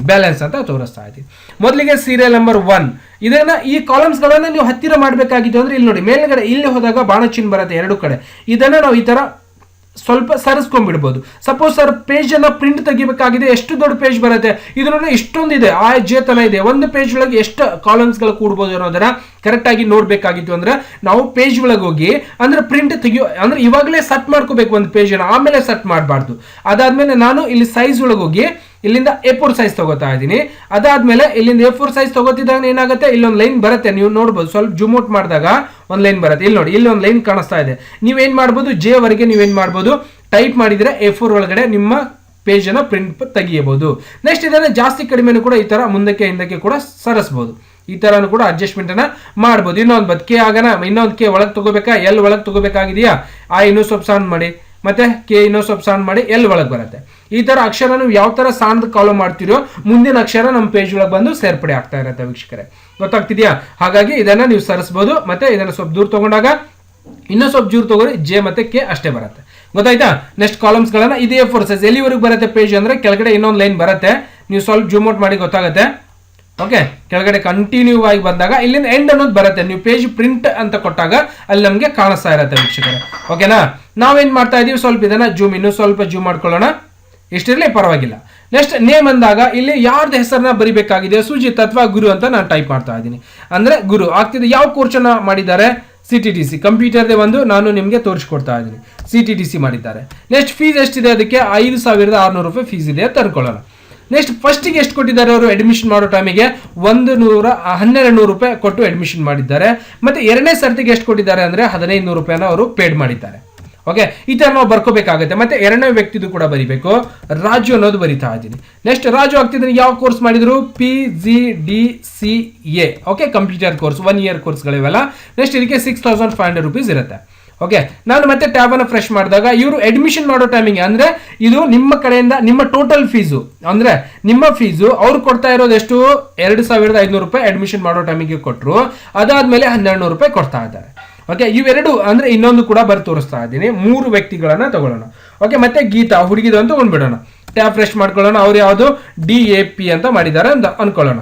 ಬ್ಯಾಲೆನ್ಸ್ ಅಂತ ತೋರಿಸ್ತಾ ಇದ್ದೀವಿ. ಮೊದಲಿಗೆ ಸೀರಿಯಲ್ ನಂಬರ್ 1 ಇದನ್ನ ಈ ಕಾಲಮ್ಸ್ ಗಳನ್ನ ನೀವು ಹತ್ತಿರ ಮಾಡಬೇಕಾಗಿತ್ತು ಅಂದ್ರೆ ಇಲ್ಲಿ ನೋಡಿ ಮೇಲ್ಗಡೆ ಇಲ್ಲಿ ಹೋದಾಗ ಬಾಣ ಚಿಹ್ನೆ ಬರುತ್ತೆ ಎರಡು ಕಡೆ. ಇದನ್ನ ನಾವು ಈ ತರ ಸ್ವಲ್ಪ ಸರಿಸ್ಕೊಂಡ್ಬಿಡ್ಬೋದು. ಸಪೋಸ್ ಸರ್ ಪೇಜ್ ಅನ್ನ ಪ್ರಿಂಟ್ ತೆಗಿಬೇಕಾಗಿದೆ, ಎಷ್ಟು ದೊಡ್ಡ ಪೇಜ್ ಬರುತ್ತೆ, ಇದರಲ್ಲಿ ಇಷ್ಟೊಂದಿದೆ, ಆ ಜೇತನ ಇದೆ, ಒಂದು ಪೇಜ್ ಒಳಗೆ ಎಷ್ಟು ಕಾಲಮ್ಸ್ ಗಳು ಕೂಡ್ಬೋದು ಅನ್ನೋದನ್ನ ಕರೆಕ್ಟ್ ಆಗಿ ನೋಡ್ಬೇಕಾಗಿತ್ತು ಅಂದ್ರೆ ನಾವು ಪೇಜ್ ಒಳಗೆ ಹೋಗಿ ಅಂದ್ರೆ ಪ್ರಿಂಟ್ ತೆಗಿಯೋ ಅಂದ್ರೆ ಇವಾಗಲೇ ಸೆಟ್ ಮಾಡ್ಕೋಬೇಕು ಒಂದು ಪೇಜ್ ಅನ್ನ, ಆಮೇಲೆ ಸೆಟ್ ಮಾಡಬಾರ್ದು. ಅದಾದ್ಮೇಲೆ ನಾನು ಇಲ್ಲಿ ಸೈಜ್ ಒಳಗೆ ಹೋಗಿ ಇಲ್ಲಿಂದ A4 ಸೈಜ್ ತಗೋತಾ ಇದ್ದೀನಿ. ಅದಾದ್ಮೇಲೆ ಇಲ್ಲಿಂದ A4 ಸೈಜ್ ತಗೋತಿದ್ದಾಗ ಏನಾಗುತ್ತೆ, ಇಲ್ಲೊಂದು ಲೈನ್ ಬರುತ್ತೆ, ನೀವು ನೋಡ್ಬೋದು. ಸ್ವಲ್ಪ ಜೂಮ್ ಔಟ್ ಮಾಡಿದಾಗ ಒಂದು ಲೈನ್ ಬರುತ್ತೆ. ಇಲ್ಲಿ ನೋಡಿ, ಇಲ್ಲಿ ಒಂದು ಲೈನ್ ಕಾಣಿಸ್ತಾ ಇದೆ. ನೀವೇನ್ ಮಾಡ್ಬೋದು, J ವರೆಗೆ ನೀವೇನ್ ಮಾಡ್ಬೋದು, ಟೈಪ್ ಮಾಡಿದ್ರೆ A4 ಒಳಗಡೆ ನಿಮ್ಮ ಪೇಜ್ ಅನ್ನ ಪ್ರಿಂಟ್ ತೆಗಿಯಬಹುದು. ನೆಕ್ಸ್ಟ್ ಇದನ್ನ ಜಾಸ್ತಿ ಕಡಿಮೆನೂ ಕೂಡ ಈ ತರ ಮುಂದಕ್ಕೆ ಹಿಂದಕ್ಕೆ ಕೂಡ ಸರಿಸಬಹುದು. ಈ ತರನು ಕೂಡ ಅಡ್ಜಸ್ಟ್ಮೆಂಟ್ ಅನ್ನ ಮಾಡಬಹುದು. ಇನ್ನೊಂದು ಕೆ ಆಗನ, ಇನ್ನೊಂದು ಕೆ ಒಳಗೆ ತಗೋಬೇಕಾ, L ಒಳಗೆ ತಗೋಬೇಕಾಗಿದೆಯಾ, ಇನ್ನೂ ಸ್ವಲ್ಪ ಸಣ್ಣ ಮಾಡಿ, ಮತ್ತೆ ಕೆ ಇನ್ನೂ ಸ್ವಲ್ಪ ಸಣ್ಣ ಮಾಡಿ L ಒಳಗೆ ಬರುತ್ತೆ. ಈ ತರ ಅಕ್ಷರ ನೀವು ಯಾವ ತರ ಸಣ್ಣದ ಕಾಲೋ ಮಾಡ್ತಿರೋ ಮುಂದಿನ ಅಕ್ಷರ ನಮ್ಮ ಪೇಜ್ ಒಳಗೆ ಬಂದು ಸೇರ್ಪಡೆ ಆಗ್ತಾ ಇರುತ್ತೆ ವೀಕ್ಷಕರೇ. ಗೊತ್ತಾಗ್ತಿದ್ಯಾ? ಹಾಗಾಗಿ ಇದನ್ನ ನೀವು ಸರಿಸಬಹುದು. ಮತ್ತೆ ಇದನ್ನ ಸ್ವಲ್ಪ ದೂರ ತಗೊಂಡಾಗ ಇನ್ನೂ ಸ್ವಲ್ಪ ದೂರ ತಗೋರಿ, J ಮತ್ತೆ K ಅಷ್ಟೇ ಬರುತ್ತೆ. ಗೊತ್ತಾಯ್ತಾ? ನೆಕ್ಸ್ಟ್ ಕಾಲಮ್ಸ್ ಗಳನ್ನ ಇದೇ A4 ಸೈಜ್ ಎಲ್ಲಿವರೆಗೂ ಬರುತ್ತೆ ಪೇಜ್ ಅಂದ್ರೆ ಕೆಳಗಡೆ ಇನ್ನೊಂದು ಲೈನ್ ಬರುತ್ತೆ, ನೀವು ಸ್ವಲ್ಪ ಜೂಮ್ ಔಟ್ ಮಾಡಿ ಗೊತ್ತಾಗುತ್ತೆ. ಓಕೆ, ಕೆಳಗಡೆ ಕಂಟಿನ್ಯೂ ಆಗಿ ಬಂದಾಗ ಇಲ್ಲಿಂದ ಎಂಡ್ ಅನ್ನೋದು ಬರುತ್ತೆ. ನೀವು ಪೇಜ್ ಪ್ರಿಂಟ್ ಅಂತ ಕೊಟ್ಟಾಗ ಅಲ್ಲಿ ನಮಗೆ ಕಾಣಿಸ್ತಾ ಇರುತ್ತೆ ವೀಕ್ಷಕರೇ. ಓಕೆನಾ? ನಾವೇನ್ ಮಾಡ್ತಾ ಇದೀವಿ, ಸ್ವಲ್ಪ ಇದನ್ನ ಇನ್ನೂ ಸ್ವಲ್ಪ ಜೂಮ್ ಮಾಡ್ಕೊಳ್ಳೋಣ. ಇಷ್ಟಿರಲಿ, ಪರವಾಗಿಲ್ಲ. ನೆಕ್ಸ್ಟ್ ನೇಮ್ ಅಂದಾಗ ಇಲ್ಲಿ ಯಾರ್ದು ಹೆಸರನ್ನ ಬರಿಬೇಕಾಗಿದೆ, ಸುಜಿತ್ ಅಥವಾ ಗುರು ಅಂತ ನಾನು ಟೈಪ್ ಮಾಡ್ತಾ ಇದ್ದೀನಿ. ಅಂದ್ರೆ ಗುರು ಆಗ್ತಿದೆ. ಯಾವ ಕೋರ್ಸ್ ಅನ್ನ ಮಾಡಿದ್ದಾರೆ, CTTC ಕಂಪ್ಯೂಟರ್ದೇ ಒಂದು ನಾನು ನಿಮಗೆ ತೋರಿಸ್ಕೊಡ್ತಾ ಇದ್ದೀನಿ. CTTC ಮಾಡಿದ್ದಾರೆ. ನೆಕ್ಸ್ಟ್ ಫೀಸ್ ಎಷ್ಟಿದೆ, ಅದಕ್ಕೆ 5600 ರೂಪಾಯಿ ಫೀಸ್ ಇದೆ ಅಂತ ಅನ್ಕೊಳ್ಳೋಣ. ನೆಕ್ಸ್ಟ್ ಫಸ್ಟಿಗೆ ಎಷ್ಟು ಕೊಟ್ಟಿದ್ದಾರೆ ಅವರು ಅಡ್ಮಿಷನ್ ಮಾಡೋ ಟೈಮಿಗೆ 1200 ರೂಪಾಯಿ ಕೊಟ್ಟು ಅಡ್ಮಿಷನ್ ಮಾಡಿದ್ದಾರೆ. ಮತ್ತೆ ಎರಡನೇ ಸರ್ತಿಗೆ ಎಷ್ಟು ಕೊಟ್ಟಿದ್ದಾರೆ ಅಂದ್ರೆ 1500 ರೂಪಾಯಿನ ಅವರು ಪೇಡ್ ಮಾಡಿದ್ದಾರೆ. ಓಕೆ, ಈ ತರ ನಾವು ಬರ್ಕೋಬೇಕಾಗುತ್ತೆ. ಮತ್ತೆ ಎರಡನೇ ವ್ಯಕ್ತಿದು ಕೂಡ ಬರಿಬೇಕು, ರಾಜು ಅನ್ನೋದು ಬರಿತಾ ಇದ್ದೀನಿ. ನೆಕ್ಸ್ಟ್ ರಾಜು ಆಗ್ತಿದ್ರೆ ಯಾವ ಕೋರ್ಸ್ ಮಾಡಿದ್ರು, PGDCA okay, computer course 1 year ಕೋರ್ಸ್ಗಳಿವೆಲ್ಲ. ನೆಕ್ಸ್ಟ್ ಇದಕ್ಕೆ 6500 ರೂಪೀಸ್ ಇರುತ್ತೆ. ಓಕೆ, ನಾನು ಮತ್ತೆ ಟ್ಯಾಬ್ ಅನ್ನು ಫ್ರೆಶ್ ಮಾಡಿದಾಗ ಇವರು ಅಡ್ಮಿಷನ್ ಮಾಡೋ ಟೈಮಿಂಗ್ ಅಂದ್ರೆ ಇದು ನಿಮ್ಮ ಕಡೆಯಿಂದ ನಿಮ್ಮ ಟೋಟಲ್ ಫೀಸು ಅಂದ್ರೆ ನಿಮ್ಮ ಫೀಸು ಅವ್ರು ಕೊಡ್ತಾ ಇರೋದು ಎಷ್ಟು, 2500 ರೂಪಾಯಿ ಅಡ್ಮಿಷನ್ ಮಾಡೋ ಟೈಮಿಗೆ ಕೊಟ್ಟರು. ಅದಾದ್ಮೇಲೆ 1200 ರೂಪಾಯಿ ಕೊಡ್ತಾ ಇದ್ದಾರೆ. ಓಕೆ, ಇವೆರಡು ಅಂದ್ರೆ ಇನ್ನೊಂದು ಕೂಡ ಬರ್ ತೋರಿಸ್ತಾ ಇದ್ದೀನಿ. 3 ವ್ಯಕ್ತಿಗಳನ್ನ ತಗೊಳ್ಳೋಣ. ಓಕೆ, ಮತ್ತೆ ಗೀತಾ ಹುಡುಗಿದು ಅಂತ ತಗೊಂಡ್ಬಿಡೋಣ. ಟ್ಯಾಬ್ ಫ್ರೆಶ್ ಮಾಡ್ಕೊಳ್ಳೋಣ. ಅವ್ರು ಯಾವುದು DAP ಅಂತ ಮಾಡಿದ್ದಾರೆ ಅಂತ ಅನ್ಕೊಳ್ಳೋಣ.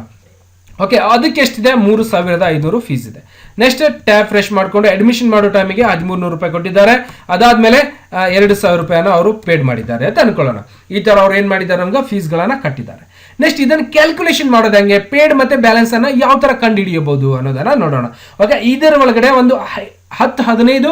ಓಕೆ, ಅದಕ್ಕೆ ಎಷ್ಟಿದೆ, 3500 ಫೀಸ್ ಇದೆ. ನೆಕ್ಸ್ಟ್ ಟ್ಯಾಬ್ ಫ್ರೆಶ್ ಮಾಡ್ಕೊಂಡು ಅಡ್ಮಿಷನ್ ಮಾಡೋ ಟೈಮಿಗೆ 1300 ರೂಪಾಯಿ ಕೊಟ್ಟಿದ್ದಾರೆ. ಅದಾದ್ಮೇಲೆ 2,000 ಅವರು ಪೇಡ್ ಮಾಡಿದ್ದಾರೆ ಅಂತ ಅನ್ಕೊಳ್ಳೋಣ. ಈ ತರ ಅವ್ರು ಏನ್ ಮಾಡಿದ್ದಾರೆ, ನಮ್ಗೆ ಫೀಸ್ಗಳನ್ನ ಕಟ್ಟಿದ್ದಾರೆ. ನೆಕ್ಸ್ಟ್ ಇದನ್ನು ಕ್ಯಾಲ್ಕುಲೇಷನ್ ಮಾಡೋದು ಹೆಂಗೆ, ಪೇಡ್ ಮತ್ತೆ ಬ್ಯಾಲೆನ್ಸ್ ಅನ್ನ ಯಾವ ತರ ಕಂಡು ಹಿಡಿಯಬಹುದು ಅನ್ನೋದನ್ನ ನೋಡೋಣ. ಓಕೆ, ಇದರ ಒಳಗಡೆ ಒಂದು 10-15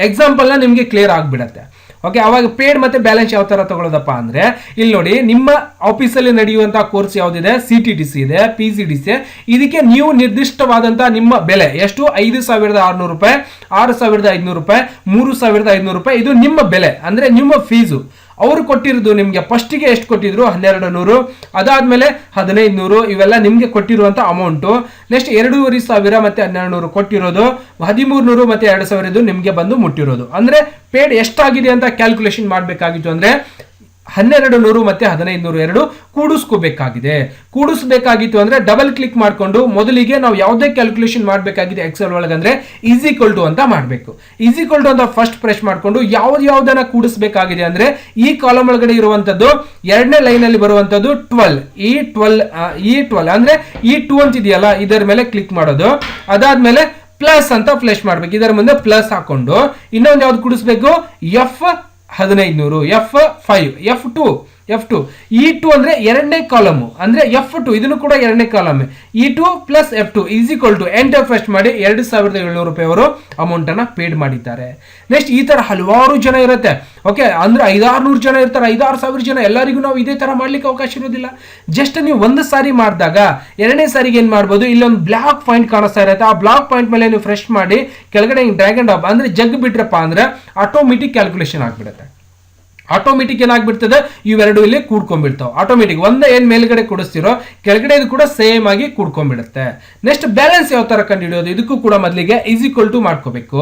ಎಕ್ಸಾಂಪಲ್ ನ ನಿಮ್ಗೆ ಕ್ಲಿಯರ್ ಆಗ್ಬಿಡತ್ತೆ. ಓಕೆ, ಅವಾಗ ಪೇಡ್ ಮತ್ತೆ ಬ್ಯಾಲೆನ್ಸ್ ಯಾವ ತರ ತಗೊಳ್ಳೋದಪ್ಪ ಅಂದ್ರೆ, ಇಲ್ಲಿ ನೋಡಿ, ನಿಮ್ಮ ಆಫೀಸಲ್ಲಿ ನಡೆಯುವಂತಹ ಕೋರ್ಸ್ ಯಾವ್ದಿದೆ, CTTC ಇದೆ, PCDC, ಇದಕ್ಕೆ ನೀವು ನಿರ್ದಿಷ್ಟವಾದಂತಹ ನಿಮ್ಮ ಬೆಲೆ ಎಷ್ಟು, 5,600 ರೂಪಾಯಿ, 6,500 ರೂಪಾಯಿ, 3,500 ರೂಪಾಯಿ, ಇದು ನಿಮ್ಮ ಬೆಲೆ ಅಂದ್ರೆ ನಿಮ್ಮ ಫೀಸು. ಅವರು ಕೊಟ್ಟಿರೋದು ನಿಮ್ಗೆ ಫಸ್ಟಿಗೆ ಎಷ್ಟು ಕೊಟ್ಟಿದ್ರು, 1,200, ಅದಾದ್ಮೇಲೆ 1,500, ಇವೆಲ್ಲ ನಿಮ್ಗೆ ಕೊಟ್ಟಿರುವಂತ ಅಮೌಂಟು. ನೆಕ್ಸ್ಟ್ 2,500 ಮತ್ತೆ 1,200 ಕೊಟ್ಟಿರೋದು, 1,300 ಮತ್ತೆ 2,000 ನಿಮ್ಗೆ ಬಂದು ಮುಟ್ಟಿರೋದು. ಅಂದ್ರೆ ಪೇಡ್ ಎಷ್ಟಾಗಿದೆ ಅಂತ ಕ್ಯಾಲ್ಕುಲೇಷನ್ ಮಾಡಬೇಕಾಗಿತ್ತು ಅಂದ್ರೆ 1,200 ಮತ್ತೆ 1,500 ಎರಡು ಕೂಡಿಸಬೇಕಾಗಿತ್ತು ಅಂದ್ರೆ ಡಬಲ್ ಕ್ಲಿಕ್ ಮಾಡ್ಕೊಂಡು ಮೊದಲಿಗೆ ನಾವು ಯಾವುದೇ ಕ್ಯಾಲ್ಕುಲೇಷನ್ ಮಾಡಬೇಕಾಗಿದೆ ಎಕ್ಸೆಲ್ ಒಳಗೆ ಅಂದ್ರೆ ಈಕ್ವಲ್ ಟು ಅಂತ ಮಾಡಬೇಕು. ಈಕ್ವಲ್ ಟು ಅಂತ ಫಸ್ಟ್ ಪ್ರೆಸ್ ಮಾಡ್ಕೊಂಡು ಯಾವ್ದನ್ನ ಕೂಡಿಸಬೇಕಾಗಿದೆ ಅಂದ್ರೆ ಈ ಕಾಲಮ್ ಒಳಗಡೆ ಇರುವಂತದ್ದು ಎರಡನೇ ಲೈನ್ ಅಲ್ಲಿ ಬರುವಂತದ್ದು 12 ಅಂದ್ರೆ ಈ 2 ಅಂತ ಇದೆಯಲ್ಲ, ಇದರ ಮೇಲೆ ಕ್ಲಿಕ್ ಮಾಡೋದು. ಅದಾದ್ಮೇಲೆ ಪ್ಲಸ್ ಅಂತ ಫ್ಲೆಶ್ ಮಾಡ್ಬೇಕು, ಇದರ ಮುಂದೆ ಪ್ಲಸ್ ಹಾಕೊಂಡು ಇನ್ನೊಂದು ಯಾವ್ದು ಕೂಡಿಸ್ಬೇಕು, F1500, F2 E2 ಅಂದ್ರೆ ಎರಡನೇ ಕಾಲಮ್ ಅಂದ್ರೆ F2, ಇದನ್ನು ಕೂಡ ಎರಡನೇ column. E2 plus F2 equal to enter press ಮಾಡಿ 2,700 ರೂಪಾಯಿ ಅವರು ಅಮೌಂಟ್ ಅನ್ನ ಪೇಡ್ ಮಾಡಿದ್ದಾರೆ. ನೆಕ್ಸ್ಟ್ ಈ ತರ ಹಲವಾರು ಜನ ಇರುತ್ತೆ. ಓಕೆ, ಅಂದ್ರೆ 500-600 ಜನ ಇರ್ತಾರೆ, 5,000-6,000 ಜನ, ಎಲ್ಲರಿಗೂ ನಾವು ಇದೇ ತರ ಮಾಡ್ಲಿಕ್ಕೆ ಅವಕಾಶ ಇರೋದಿಲ್ಲ. ಜಸ್ಟ್ ನೀವು ಒಂದು ಸಾರಿ ಮಾಡಿದಾಗ ಎರಡನೇ ಸಾರಿಗೆ ಏನ್ ಮಾಡ್ಬೋದು, ಇಲ್ಲೊಂದು ಬ್ಲಾಕ್ ಪಾಯಿಂಟ್ ಕಾಣಿಸ್ತಾ ಇರುತ್ತೆ, ಆ ಬ್ಲಾಕ್ ಪಾಯಿಂಟ್ ಮೇಲೆ ನೀವು ಫ್ರೆಶ್ ಮಾಡಿ ಕೆಳಗಡೆ ಡ್ರ್ಯಾಗ್ ಅಂಡ್ ಡ್ರಾಪ್ ಅಂದ್ರೆ ಜಗ್ ಬಿಟ್ರಪ್ಪ ಅಂದ್ರೆ ಆಟೋಮೆಟಿಕ್ ಕ್ಯಾಲ್ಕುಲೇಷನ್ ಆಗ್ಬಿಡುತ್ತೆ. ಆಟೋಮೆಟಿಕ್ ಏನಾಗ್ಬಿಡ್ತದೆ, ಇವೆರಡು ಇಲ್ಲಿ ಕೂಡ್ಕೊಂಡ್ಬಿಡ್ತಾವೆ. ಆಟೋಮೆಟಿಕ್ ಒಂದೇ ಏನ್ ಮೇಲ್ಗಡೆ ಕೂಡಿಸ್ತಿರೋ ಕೆಳಗಡೆ ಇದು ಕೂಡ ಸೇಮ್ ಆಗಿ ಕೂಡ್ಕೊಂಡ್ಬಿಡುತ್ತೆ. ನೆಕ್ಸ್ಟ್ ಬ್ಯಾಲೆನ್ಸ್ ಯಾವ ತರ ಕಂಡು ಹಿಡಿಯೋದು, ಇದಕ್ಕೂ ಕೂಡ ಮೊದಲಿಗೆ ಈಕ್ವಲ್ ಟು ಮಾಡ್ಕೋಬೇಕು.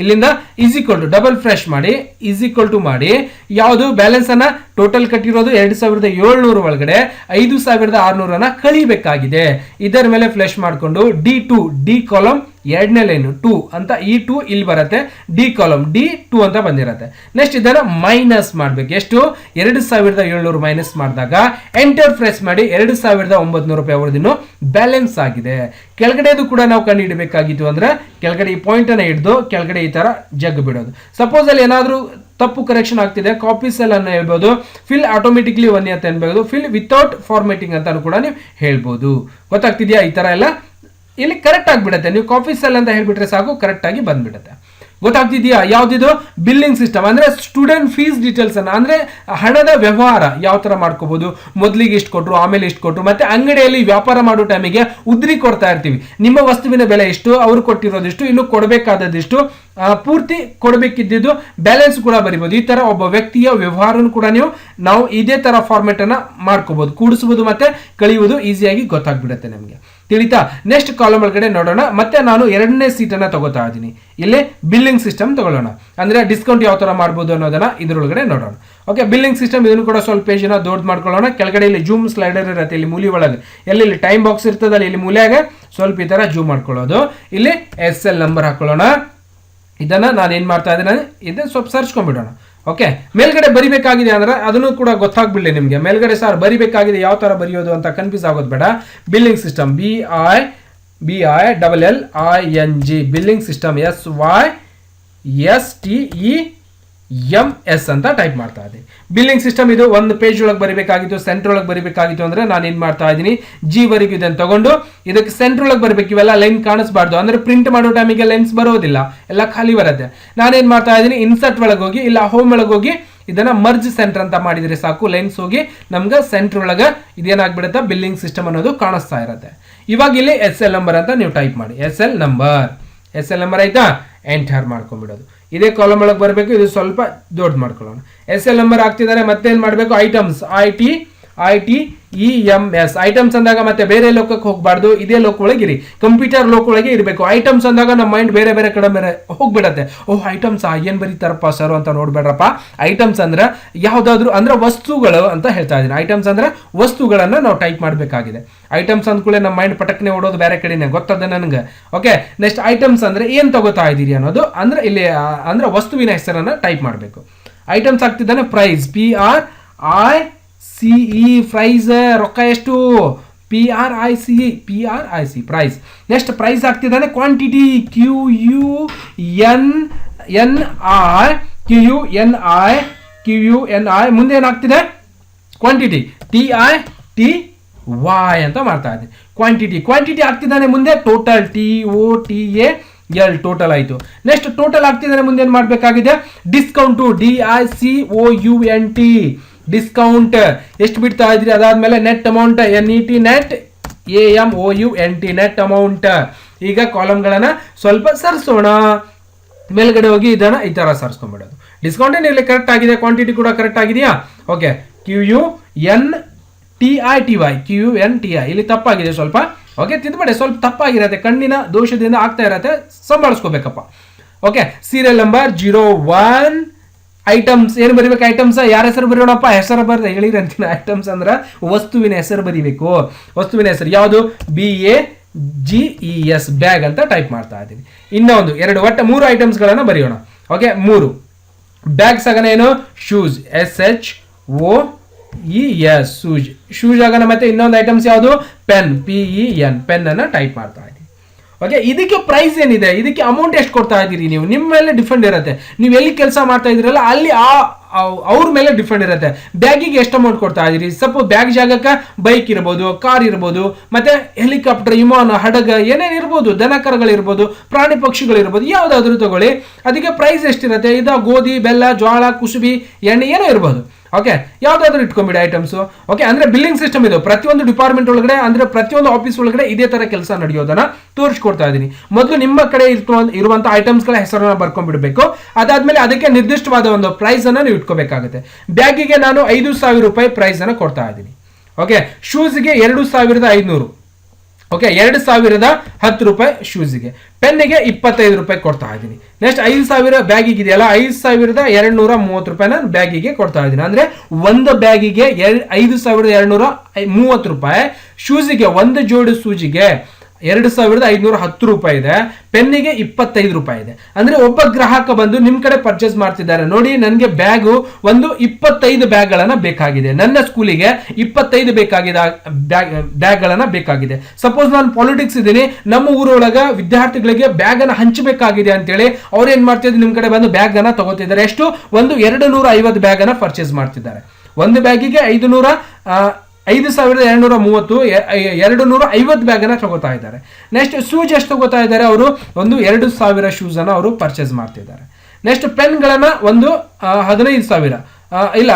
ಇಲ್ಲಿಂದ ಈಕ್ವಲ್ ಟು ಡಬಲ್ ಫ್ರೆಶ್ ಮಾಡಿ ಈಕ್ವಲ್ ಟು ಮಾಡಿ ಯಾವುದು ಬ್ಯಾಲೆನ್ಸ್ ಅನ್ನ ಟೋಟಲ್ ಕಟ್ಟಿರೋದು 2,700 ಒಳಗಡೆ 5,600 ಅನ್ನ ಕಳಿಬೇಕಾಗಿದೆ. ಇದರ ಮೇಲೆ ಫ್ಲೆಶ್ ಮಾಡಿಕೊಂಡು ಡಿ ಕಾಲಮ್ ಎರಡನೇ ಲೈನ್ 2 ಅಂತ E2 ಇಲ್ಲಿ ಬರುತ್ತೆ, ಡಿ ಕಾಲಮ್ D2 ಅಂತ ಬಂದಿರುತ್ತೆ. ನೆಕ್ಸ್ಟ್ ಇದನ್ನ ಮೈನಸ್ ಮಾಡ್ಬೇಕು. ಎಷ್ಟು, 2,700 ಮೈನಸ್ ಮಾಡಿದಾಗ ಎಂಟರ್ ಪ್ರೆಸ್ ಮಾಡಿ 2,900 ರೂಪಾಯಿ ಅವರದಿನ್ನು ಬ್ಯಾಲೆನ್ಸ್ ಆಗಿದೆ. ಕೆಳಗಡೆದು ಕೂಡ ನಾವು ಕಂಡು ಹಿಡಬೇಕಾಗಿತ್ತು ಅಂದ್ರೆ ಕೆಳಗಡೆ ಈ ಪಾಯಿಂಟ್ ಅನ್ನ ಹಿಡಿದು ಕೆಳಗಡೆ ಈ ತರ ಜಗ್ ಬಿಡೋದು. ಸಪೋಸ್ ಅಲ್ಲಿ ಏನಾದ್ರೂ ತಪ್ಪು ಕರೆಕ್ಷನ್ ಆಗ್ತಿದೆ, ಕಾಪಿ ಸೆಲ್ ಅನ್ನು ಹೇಳ್ಬೋದು, ಫಿಲ್ ಆಟೋಮೆಟಿಕ್ಲಿ 1 ಅಂತ ಅನ್ಬಹುದು, ಫಿಲ್ ವಿತೌಟ್ ಫಾರ್ಮೇಟಿಂಗ್ ಅಂತ ಕೂಡ ನೀವು ಹೇಳ್ಬೋದು. ಗೊತ್ತಾಗ್ತಿದ್ಯಾ, ಈ ತರ ಎಲ್ಲ ಇಲ್ಲಿ ಕರೆಕ್ಟ್ ಆಗಿಬಿಡುತ್ತೆ. ನೀವು ಕಾಪಿ ಸೆಲ್ ಅಂತ ಹೇಳ್ಬಿಟ್ರೆ ಸಾಕು, ಕರೆಕ್ಟ್ ಆಗಿ ಬಂದ್ಬಿಡುತ್ತೆ. ಗೊತ್ತಾಗ್ತಿದ್ಯಾ, ಯಾವ್ದಿದು ಬಿಲ್ಲಿಂಗ್ ಸಿಸ್ಟಮ್ ಅಂದ್ರೆ ಸ್ಟೂಡೆಂಟ್ ಫೀಸ್ ಡೀಟೇಲ್ಸ್ ಅನ್ನ ಅಂದ್ರೆ ಹಣದ ವ್ಯವಹಾರ ಯಾವ ತರ ಮಾಡ್ಕೋಬಹುದು, ಮೊದಲಿಗೆ ಇಷ್ಟು ಕೊಟ್ಟರು, ಆಮೇಲೆ ಇಷ್ಟು ಕೊಟ್ಟರು, ಮತ್ತೆ ಅಂಗಡಿಯಲ್ಲಿ ವ್ಯಾಪಾರ ಮಾಡೋ ಟೈಮಿಗೆ ಉದ್ರಿ ಕೊಡ್ತಾ ಇರ್ತೀವಿ, ನಿಮ್ಮ ವಸ್ತುವಿನ ಬೆಲೆ ಇಷ್ಟು, ಅವ್ರು ಕೊಟ್ಟಿರೋದಿಷ್ಟು, ಇನ್ನು ಕೊಡಬೇಕಾದದಿಷ್ಟು, ಪೂರ್ತಿ ಕೊಡಬೇಕಿದ್ದು ಬ್ಯಾಲೆನ್ಸ್ ಕೂಡ ಬರಿಬಹುದು. ಈ ತರ ಒಬ್ಬ ವ್ಯಕ್ತಿಯ ವ್ಯವಹಾರನು ಕೂಡ ನಾವು ಇದೇ ತರ ಫಾರ್ಮೆಟ್ ಅನ್ನ ಮಾಡ್ಕೋಬಹುದು, ಕೂಡಿಸಬಹುದು ಮತ್ತೆ ಕಳಿಯುವುದು ಈಸಿಯಾಗಿ ಗೊತ್ತಾಗ್ಬಿಡುತ್ತೆ ನಮಗೆ. ತಿಳಿತಾ? ನೆಕ್ಸ್ಟ್ ಕಾಲಮ್ ಒಳಗಡೆ ನೋಡೋಣ. ಮತ್ತೆ ನಾನು ಎರಡನೇ ಸೀಟ್ ಅನ್ನ ತಗೋತಾ ಇದ್ದೀನಿ. ಇಲ್ಲಿ ಬಿಲ್ಲಿಂಗ್ ಸಿಸ್ಟಮ್ ತಗೊಳ್ಳೋಣ, ಅಂದ್ರೆ ಡಿಸ್ಕೌಂಟ್ ಯಾವ ತರ ಮಾಡಬಹುದು ಅನ್ನೋದನ್ನ ಇದ್ರೊಳಗಡೆ ನೋಡೋಣ. ಓಕೆ, ಬಿಲ್ಲಿಂಗ್ ಸಿಸ್ಟಮ್ ಇದನ್ನು ಕೂಡ ಸ್ವಲ್ಪ ಪೇಜ್ ನ ದೊಡ್ಡ ಮಾಡ್ಕೊಳ್ಳೋಣ. ಕೆಳಗಡೆ ಇಲ್ಲಿ ಜೂಮ್ ಸ್ಲೈಡರ್ ಇರುತ್ತೆ, ಇಲ್ಲಿ ಮೂಲಿ ಒಳಗೆ ಎಲ್ಲಿ ಟೈಮ್ ಬಾಕ್ಸ್ ಇರ್ತದಲ್ಲ, ಇಲ್ಲಿ ಮೂಲೆಯಾಗ ಸ್ವಲ್ಪ ಈ ತರ ಜೂಮ್ ಮಾಡ್ಕೊಳ್ಳೋದು. ಇಲ್ಲಿ SL ನಂಬರ್ ಹಾಕೊಳ್ಳೋಣ. ಇದನ್ನ ನಾನು ಏನ್ ಮಾಡ್ತಾ ಇದ್ದೇನೆ, ಇದನ್ನ ಸ್ವಲ್ಪ ಸರ್ಚ್ಕೊಂಡ್ಬಿಡೋಣ. ಓಕೆ, ಮೇಲ್ಗಡೆ ಬರಿಬೇಕಾಗಿದೆ ಅಂದ್ರೆ ಅದನ್ನು ಕೂಡ ಗೊತ್ತಾಗ್ಬಿಡ್ಲಿ ನಿಮ್ಗೆ. ಮೇಲ್ಗಡೆ ಸರ್ ಬರಿಬೇಕಾಗಿದೆ, ಯಾವ ತರ ಬರೆಯೋದು ಅಂತ ಕನ್ಫ್ಯೂಸ್ ಆಗೋದು ಬೇಡ. Billing system BILLING billing system SYSTEMS ಅಂತ ಟೈಪ್ ಮಾಡ್ತಾ ಇದ್ದೀನಿ. ಬಿಲ್ಲಿಂಗ್ ಸಿಸ್ಟಮ್ ಇದು ಒಂದು ಪೇಜ್ ಒಳಗೆ ಬರಿಬೇಕಾಗಿತ್ತು, ಸೆಂಟರ್ ಒಳಗೆ ಬರಿಬೇಕಾಗಿತ್ತು ಅಂದ್ರೆ ನಾನು ಏನ್ ಮಾಡ್ತಾ ಇದ್ದೀನಿ, G ವರೆಗೂ ಇದನ್ನು ತಗೊಂಡು ಇದಕ್ಕೆ ಸೆಂಟರ್ ಒಳಗೆ ಬರಬೇಕು. ಇವೆಲ್ಲ ಲೈನ್ ಕಾಣಿಸಬಾರ್ದು, ಅಂದ್ರೆ ಪ್ರಿಂಟ್ ಮಾಡೋ ಟೈಮಿಗೆ ಲೈನ್ಸ್ ಬರೋದಿಲ್ಲ, ಎಲ್ಲ ಖಾಲಿ ಬರುತ್ತೆ. ನಾನೇನ್ ಮಾಡ್ತಾ ಇದ್ದೀನಿ, ಇನ್ಸರ್ಟ್ ಒಳಗೆ ಹೋಗಿ ಇಲ್ಲ ಹೋಮ್ ಒಳಗೆ ಹೋಗಿ ಇದನ್ನ ಮರ್ಜ್ ಸೆಂಟರ್ ಅಂತ ಮಾಡಿದ್ರೆ ಸಾಕು, ಲೈನ್ಸ್ ಹೋಗಿ ನಮ್ಗೆ ಸೆಂಟರ್ ಒಳಗೆ ಇದೇನಾಗ್ಬಿಡುತ್ತೆ, ಬಿಲ್ಲಿಂಗ್ ಸಿಸ್ಟಮ್ ಅನ್ನೋದು ಕಾಣಿಸ್ತಾ ಇರುತ್ತೆ. ಇವಾಗ ಇಲ್ಲಿ SL ನಂಬರ್ ಅಂತ ನೀವು ಟೈಪ್ ಮಾಡಿ, SL ನಂಬರ್ ಆಯ್ತಾ, ಎಂಟರ್ ಮಾಡ್ಕೊಂಡ್ಬಿಡೋದು. ಇದೇ ಕಾಲಮ್ ಒಳಗೆ ಬರಬೇಕು, ಇದು ಸ್ವಲ್ಪ ದೊಡ್ಡ ಮಾಡ್ಕೊಳ್ಳೋಣ. SL ನಂಬರ್ ಆಗ್ತಿದ್ದಾರೆ. ಮತ್ತೇನ್ ಮಾಡಬೇಕು, ಐಟಮ್ಸ್ ITEMS ಐಟಮ್ಸ್ ಅಂದಾಗ ಮತ್ತೆ ಬೇರೆ ಲೋಕಕ್ಕೆ ಹೋಗಬಾರ್ದು, ಇದೇ ಲೋಕ ಒಳಗಿರಿ, ಕಂಪ್ಯೂಟರ್ ಲೋಕ ಒಳಗೆ ಇರಬೇಕು. ಐಟಮ್ಸ್ ಅಂದಾಗ ನಮ್ಮ ಮೈಂಡ್ ಬೇರೆ ಬೇರೆ ಕಡೆ ಬೇರೆ ಹೋಗ್ಬಿಡತ್ತೆ. ಓಹ್ ಐಟಮ್ಸ್ ಏನ್ ಬರೀತಾರಪ್ಪ ಸರ್ ಅಂತ ನೋಡ್ಬೇಡ್ರಪ್ಪ. ಐಟಮ್ಸ್ ಅಂದ್ರೆ ಯಾವ್ದಾದ್ರು ಅಂದ್ರೆ ವಸ್ತುಗಳು ಅಂತ ಹೇಳ್ತಾ ಇದ್ದೀನಿ. ಐಟಮ್ಸ್ ಅಂದ್ರೆ ವಸ್ತುಗಳನ್ನ ನಾವು ಟೈಪ್ ಮಾಡಬೇಕಾಗಿದೆ. ಐಟಮ್ಸ್ ಅಂದ್ಕೂಳೆ ನಮ್ಮ ಮೈಂಡ್ ಪಟಕ್ನೆ ಓಡೋದು ಬೇರೆ ಕಡೆನೆ, ಗೊತ್ತದ ನನಗೆ. ಓಕೆ, ನೆಕ್ಸ್ಟ್ ಐಟಮ್ಸ್ ಅಂದ್ರೆ ಏನ್ ತಗೋತಾ ಇದ್ದೀರಿ ಅನ್ನೋದು, ಅಂದ್ರೆ ಇಲ್ಲಿ ಅಂದ್ರೆ ವಸ್ತುವಿನ ಹೆಸರನ್ನ ಟೈಪ್ ಮಾಡಬೇಕು. ಐಟಮ್ಸ್ ಆಗ್ತಿದ್ದಾನೆ ಪ್ರೈಸ್ PRICE ಪ್ರೈಸ್, ರೊಕ್ಕ ಎಷ್ಟು PRIC ಪ್ರೈಸ್. ನೆಕ್ಸ್ಟ್ ಪ್ರೈಸ್ ಆಗ್ತಿದ್ದಾನೆ ಕ್ವಾಂಟಿಟಿ QUNNITY QUNI ಮುಂದೆ ಏನಾಗ್ತಿದೆ ಕ್ವಾಂಟಿಟಿ TITY ಅಂತ ಮಾಡ್ತಾ ಇದ್ದೀನಿ. ಕ್ವಾಂಟಿಟಿ ಆಗ್ತಿದ್ದಾನೆ ಮುಂದೆ ಟೋಟಲ್ TOTAL ಟೋಟಲ್ ಆಯಿತು. ನೆಕ್ಸ್ಟ್ ಟೋಟಲ್ ಆಗ್ತಿದ್ದಾನೆ ಮುಂದೆ ಏನು ಮಾಡಬೇಕಾಗಿದೆ ಡಿಸ್ಕೌಂಟು DICOUNT ಡಿಸ್ಕೌಂಟ್ ಎಷ್ಟು ಬಿಡ್ತಾ ಇದ್ರಿ. ಅದಾದ್ಮೇಲೆ net amount NET net AMOUNT net amount. ಈಗ ಕಾಲಮ್ಗಳನ್ನ ಸ್ವಲ್ಪ ಸರಿಸೋಣ. ಮೇಲ್ಗಡೆ ಹೋಗಿ ಇದನ್ನ ಈ ತರ ಸರ್ಸ್ಕೊಂಡ್ಬಿಡೋದು. ಡಿಸ್ಕೌಂಟ್ ಏನಿರಲಿ ಕರೆಕ್ಟ್ ಆಗಿದೆ, ಕ್ವಾಂಟಿಟಿ ಕೂಡ ಕರೆಕ್ಟ್ ಆಗಿದೆಯಾ. ಓಕೆ QUNTI ಇಲ್ಲಿ ತಪ್ಪಾಗಿದೆ ಸ್ವಲ್ಪ. ಓಕೆ ತಿದ್ಬೇಡಿ, ಸ್ವಲ್ಪ ತಪ್ಪಾಗಿರತ್ತೆ, ಕಣ್ಣಿನ ದೋಷದಿಂದ ಆಗ್ತಾ ಇರತ್ತೆ, ಸಂಭಾಳಿಸ್ಕೋಬೇಕಪ್ಪ. ಓಕೆ ಸೀರಿಯಲ್ ನಂಬರ್ 01 ಐಟಮ್ಸ್ ಏನು ಬರೀಬೇಕು ಐಟಮ್ಸ್ ಯಾರ ಹೆಸರು ಬರೆಯೋಣಪ್ಪ ಹೆಸರು ಬರ್ದೆ ಹೇಳಿರಂತೀನಿ. ಐಟಮ್ಸ್ ಅಂದ್ರೆ ವಸ್ತುವಿನ ಹೆಸರು ಬರೀಬೇಕು. ವಸ್ತುವಿನ ಹೆಸರು ಯಾವುದು BAGES ಬ್ಯಾಗ್ ಅಂತ ಟೈಪ್ ಮಾಡ್ತಾ ಇದ್ದೀನಿ. ಇನ್ನೊಂದು ಒಟ್ಟು 3 ಐಟಮ್ಸ್ಗಳನ್ನು ಬರೆಯೋಣ. ಓಕೆ 3 ಬ್ಯಾಗ್ಸ್ ಆಗನ ಏನು ಶೂಸ್ SHOES ಶೂಸ್ ಆಗನ. ಮತ್ತೆ ಇನ್ನೊಂದು ಐಟಮ್ಸ್ ಯಾವುದು ಪೆನ್ PEN ಪೆನ್ ಅನ್ನ ಟೈಪ್ ಮಾಡ್ತಾ ಇದ್ದೀನಿ. ಓಕೆ ಇದಕ್ಕೆ ಪ್ರೈಸ್ ಏನಿದೆ, ಇದಕ್ಕೆ ಅಮೌಂಟ್ ಎಷ್ಟು ಕೊಡ್ತಾ ಇದ್ದೀರಿ ನೀವು, ನಿಮ್ಮ ಮೇಲೆ ಡಿಫೆಂಡ್ ಇರುತ್ತೆ. ನೀವು ಎಲ್ಲಿ ಕೆಲಸ ಮಾಡ್ತಾ ಇದ್ದೀರಲ್ಲ ಅಲ್ಲಿ ಅವ್ರ ಮೇಲೆ ಡಿಫೆಂಡ್ ಇರುತ್ತೆ. ಬ್ಯಾಗಿಗೆ ಎಷ್ಟು ಅಮೌಂಟ್ ಕೊಡ್ತಾ ಇದ್ದೀರಿ. ಸಪೋಸ್ ಬ್ಯಾಗ್ ಜಾಗಕ್ಕೆ ಬೈಕ್ ಇರ್ಬೋದು, ಕಾರ್ ಇರ್ಬೋದು, ಮತ್ತೆ ಹೆಲಿಕಾಪ್ಟರ್, ವಿಮಾನ, ಹಡಗ ಏನೇನು ಇರ್ಬೋದು, ದನಕರಗಳಿರ್ಬೋದು, ಪ್ರಾಣಿ ಪಕ್ಷಿಗಳಿರ್ಬೋದು, ಯಾವುದಾದ್ರೂ ತಗೊಳ್ಳಿ. ಅದಕ್ಕೆ ಪ್ರೈಸ್ ಎಷ್ಟಿರುತ್ತೆ. ಇದು ಗೋಧಿ, ಬೆಲ್ಲ, ಜೋಳ, ಕುಸುಬಿ, ಎಣ್ಣೆ ಏನೋ ಇರ್ಬೋದು. ಓಕೆ ಯಾವ್ದಾದ್ರು ಇಟ್ಕೊಂಬಿಡಿ ಐಟಮ್ಸ್. ಓಕೆ ಅಂದ್ರೆ ಬಿಲ್ಲಿಂಗ್ ಸಿಸ್ಟಮ್ ಇದು ಪ್ರತಿಯೊಂದು ಡಿಪಾರ್ಟ್ಮೆಂಟ್ ಒಳಗಡೆ, ಅಂದ್ರೆ ಪ್ರತಿಯೊಂದು ಆಫೀಸ್ ಒಳಗಡೆ ಇದೇ ತರ ಕೆಲಸ ನಡೆಯೋದನ್ನ ತೋರಿಸ್ಕೊಡ್ತಾ ಇದ್ದೀನಿ. ಮೊದಲು ನಿಮ್ಮ ಕಡೆ ಇರುವಂತ ಐಟಮ್ಸ್ ಗಳ ಹೆಸರನ್ನ ಬರ್ಕೊಂಡ್ಬಿಡ್ಬೇಕು. ಅದಾದ್ಮೇಲೆ ಅದಕ್ಕೆ ನಿರ್ದಿಷ್ಟವಾದ ಒಂದು ಪ್ರೈಸ್ ಅನ್ನ ನೀವು ಇಟ್ಕೋಬೇಕಾಗುತ್ತೆ. ಬ್ಯಾಗಿಗೆ ನಾನು 5,000 ರೂಪಾಯಿ ಪ್ರೈಸ್ ಅನ್ನ ಕೊಡ್ತಾ ಇದ್ದೀನಿ. ಓಕೆ ಶೂಸ್ಗೆ 2,500. ಓಕೆ 2,010 ರೂಪಾಯಿ ಶೂಸ್ಗೆ. ಪೆನ್ನಿಗೆ 25 ರೂಪಾಯಿ ಕೊಡ್ತಾ ಇದ್ದೀನಿ. ನೆಕ್ಸ್ಟ್ 5,000 ಬ್ಯಾಗಿಗೆ ಇದೆಯಲ್ಲ 5,230 ರೂಪಾಯಿನ ಬ್ಯಾಗಿಗೆ ಕೊಡ್ತಾ ಇದ್ದೀನಿ. ಅಂದ್ರೆ ಒಂದು ಬ್ಯಾಗಿಗೆ 5,230 ರೂಪಾಯಿ. ಶೂಸಿಗೆ ಒಂದು ಜೋಡಿ ಶೂಜಿಗೆ 2,510 ರೂಪಾಯಿ ಇದೆ. ಪೆನ್ನಿಗೆ 25 ರೂಪಾಯಿ ಇದೆ. ಅಂದ್ರೆ ಒಬ್ಬ ಗ್ರಾಹಕ ಬಂದು ನಿಮ್ ಕಡೆ ಪರ್ಚೇಸ್ ಮಾಡ್ತಿದ್ದಾರೆ. ನೋಡಿ ನನಗೆ ಬ್ಯಾಗು ಒಂದು 25 ಬ್ಯಾಗ್ಗಳನ್ನ ಬೇಕಾಗಿದೆ, ನನ್ನ ಸ್ಕೂಲಿಗೆ 25 ಬೇಕಾಗಿದೆ ಬ್ಯಾಗ್ಗಳನ್ನ ಬೇಕಾಗಿದೆ. ಸಪೋಸ್ ನಾನು ಪಾಲಿಟಿಕ್ಸ್ ಇದ್ದೀನಿ, ನಮ್ಮ ಊರೊಳಗ ವಿದ್ಯಾರ್ಥಿಗಳಿಗೆ ಬ್ಯಾಗ್ ಅನ್ನ ಹಂಚಬೇಕಾಗಿದೆ ಅಂತೇಳಿ ಅವ್ರು ಏನ್ ಮಾಡ್ತಿದ್ರು ನಿಮ್ ಕಡೆ ಬಂದು ಬ್ಯಾಗ್ ಅನ್ನ ತಗೋತಿದ್ದಾರೆ. ಎಷ್ಟು ಒಂದು 250 ಬ್ಯಾಗ್ ಅನ್ನ ಪರ್ಚೇಸ್ ಮಾಡ್ತಿದ್ದಾರೆ. ಒಂದು ಬ್ಯಾಗಿಗೆ 5,230 250 ಬ್ಯಾಗ್ ಅನ್ನ ತಗೋತಾ ಇದ್ದಾರೆ. ನೆಕ್ಸ್ಟ್ ಶೂಸ್ ಎಷ್ಟು ತಗೋತಾ ಇದ್ದಾರೆ ಅವರು, ಒಂದು 2,000 ಶೂಸ್ ಅನ್ನ ಅವರು ಪರ್ಚೇಸ್ ಮಾಡ್ತಿದ್ದಾರೆ. ನೆಕ್ಸ್ಟ್ ಪೆನ್ಗಳನ್ನ ಒಂದು 15,000 ಇಲ್ಲ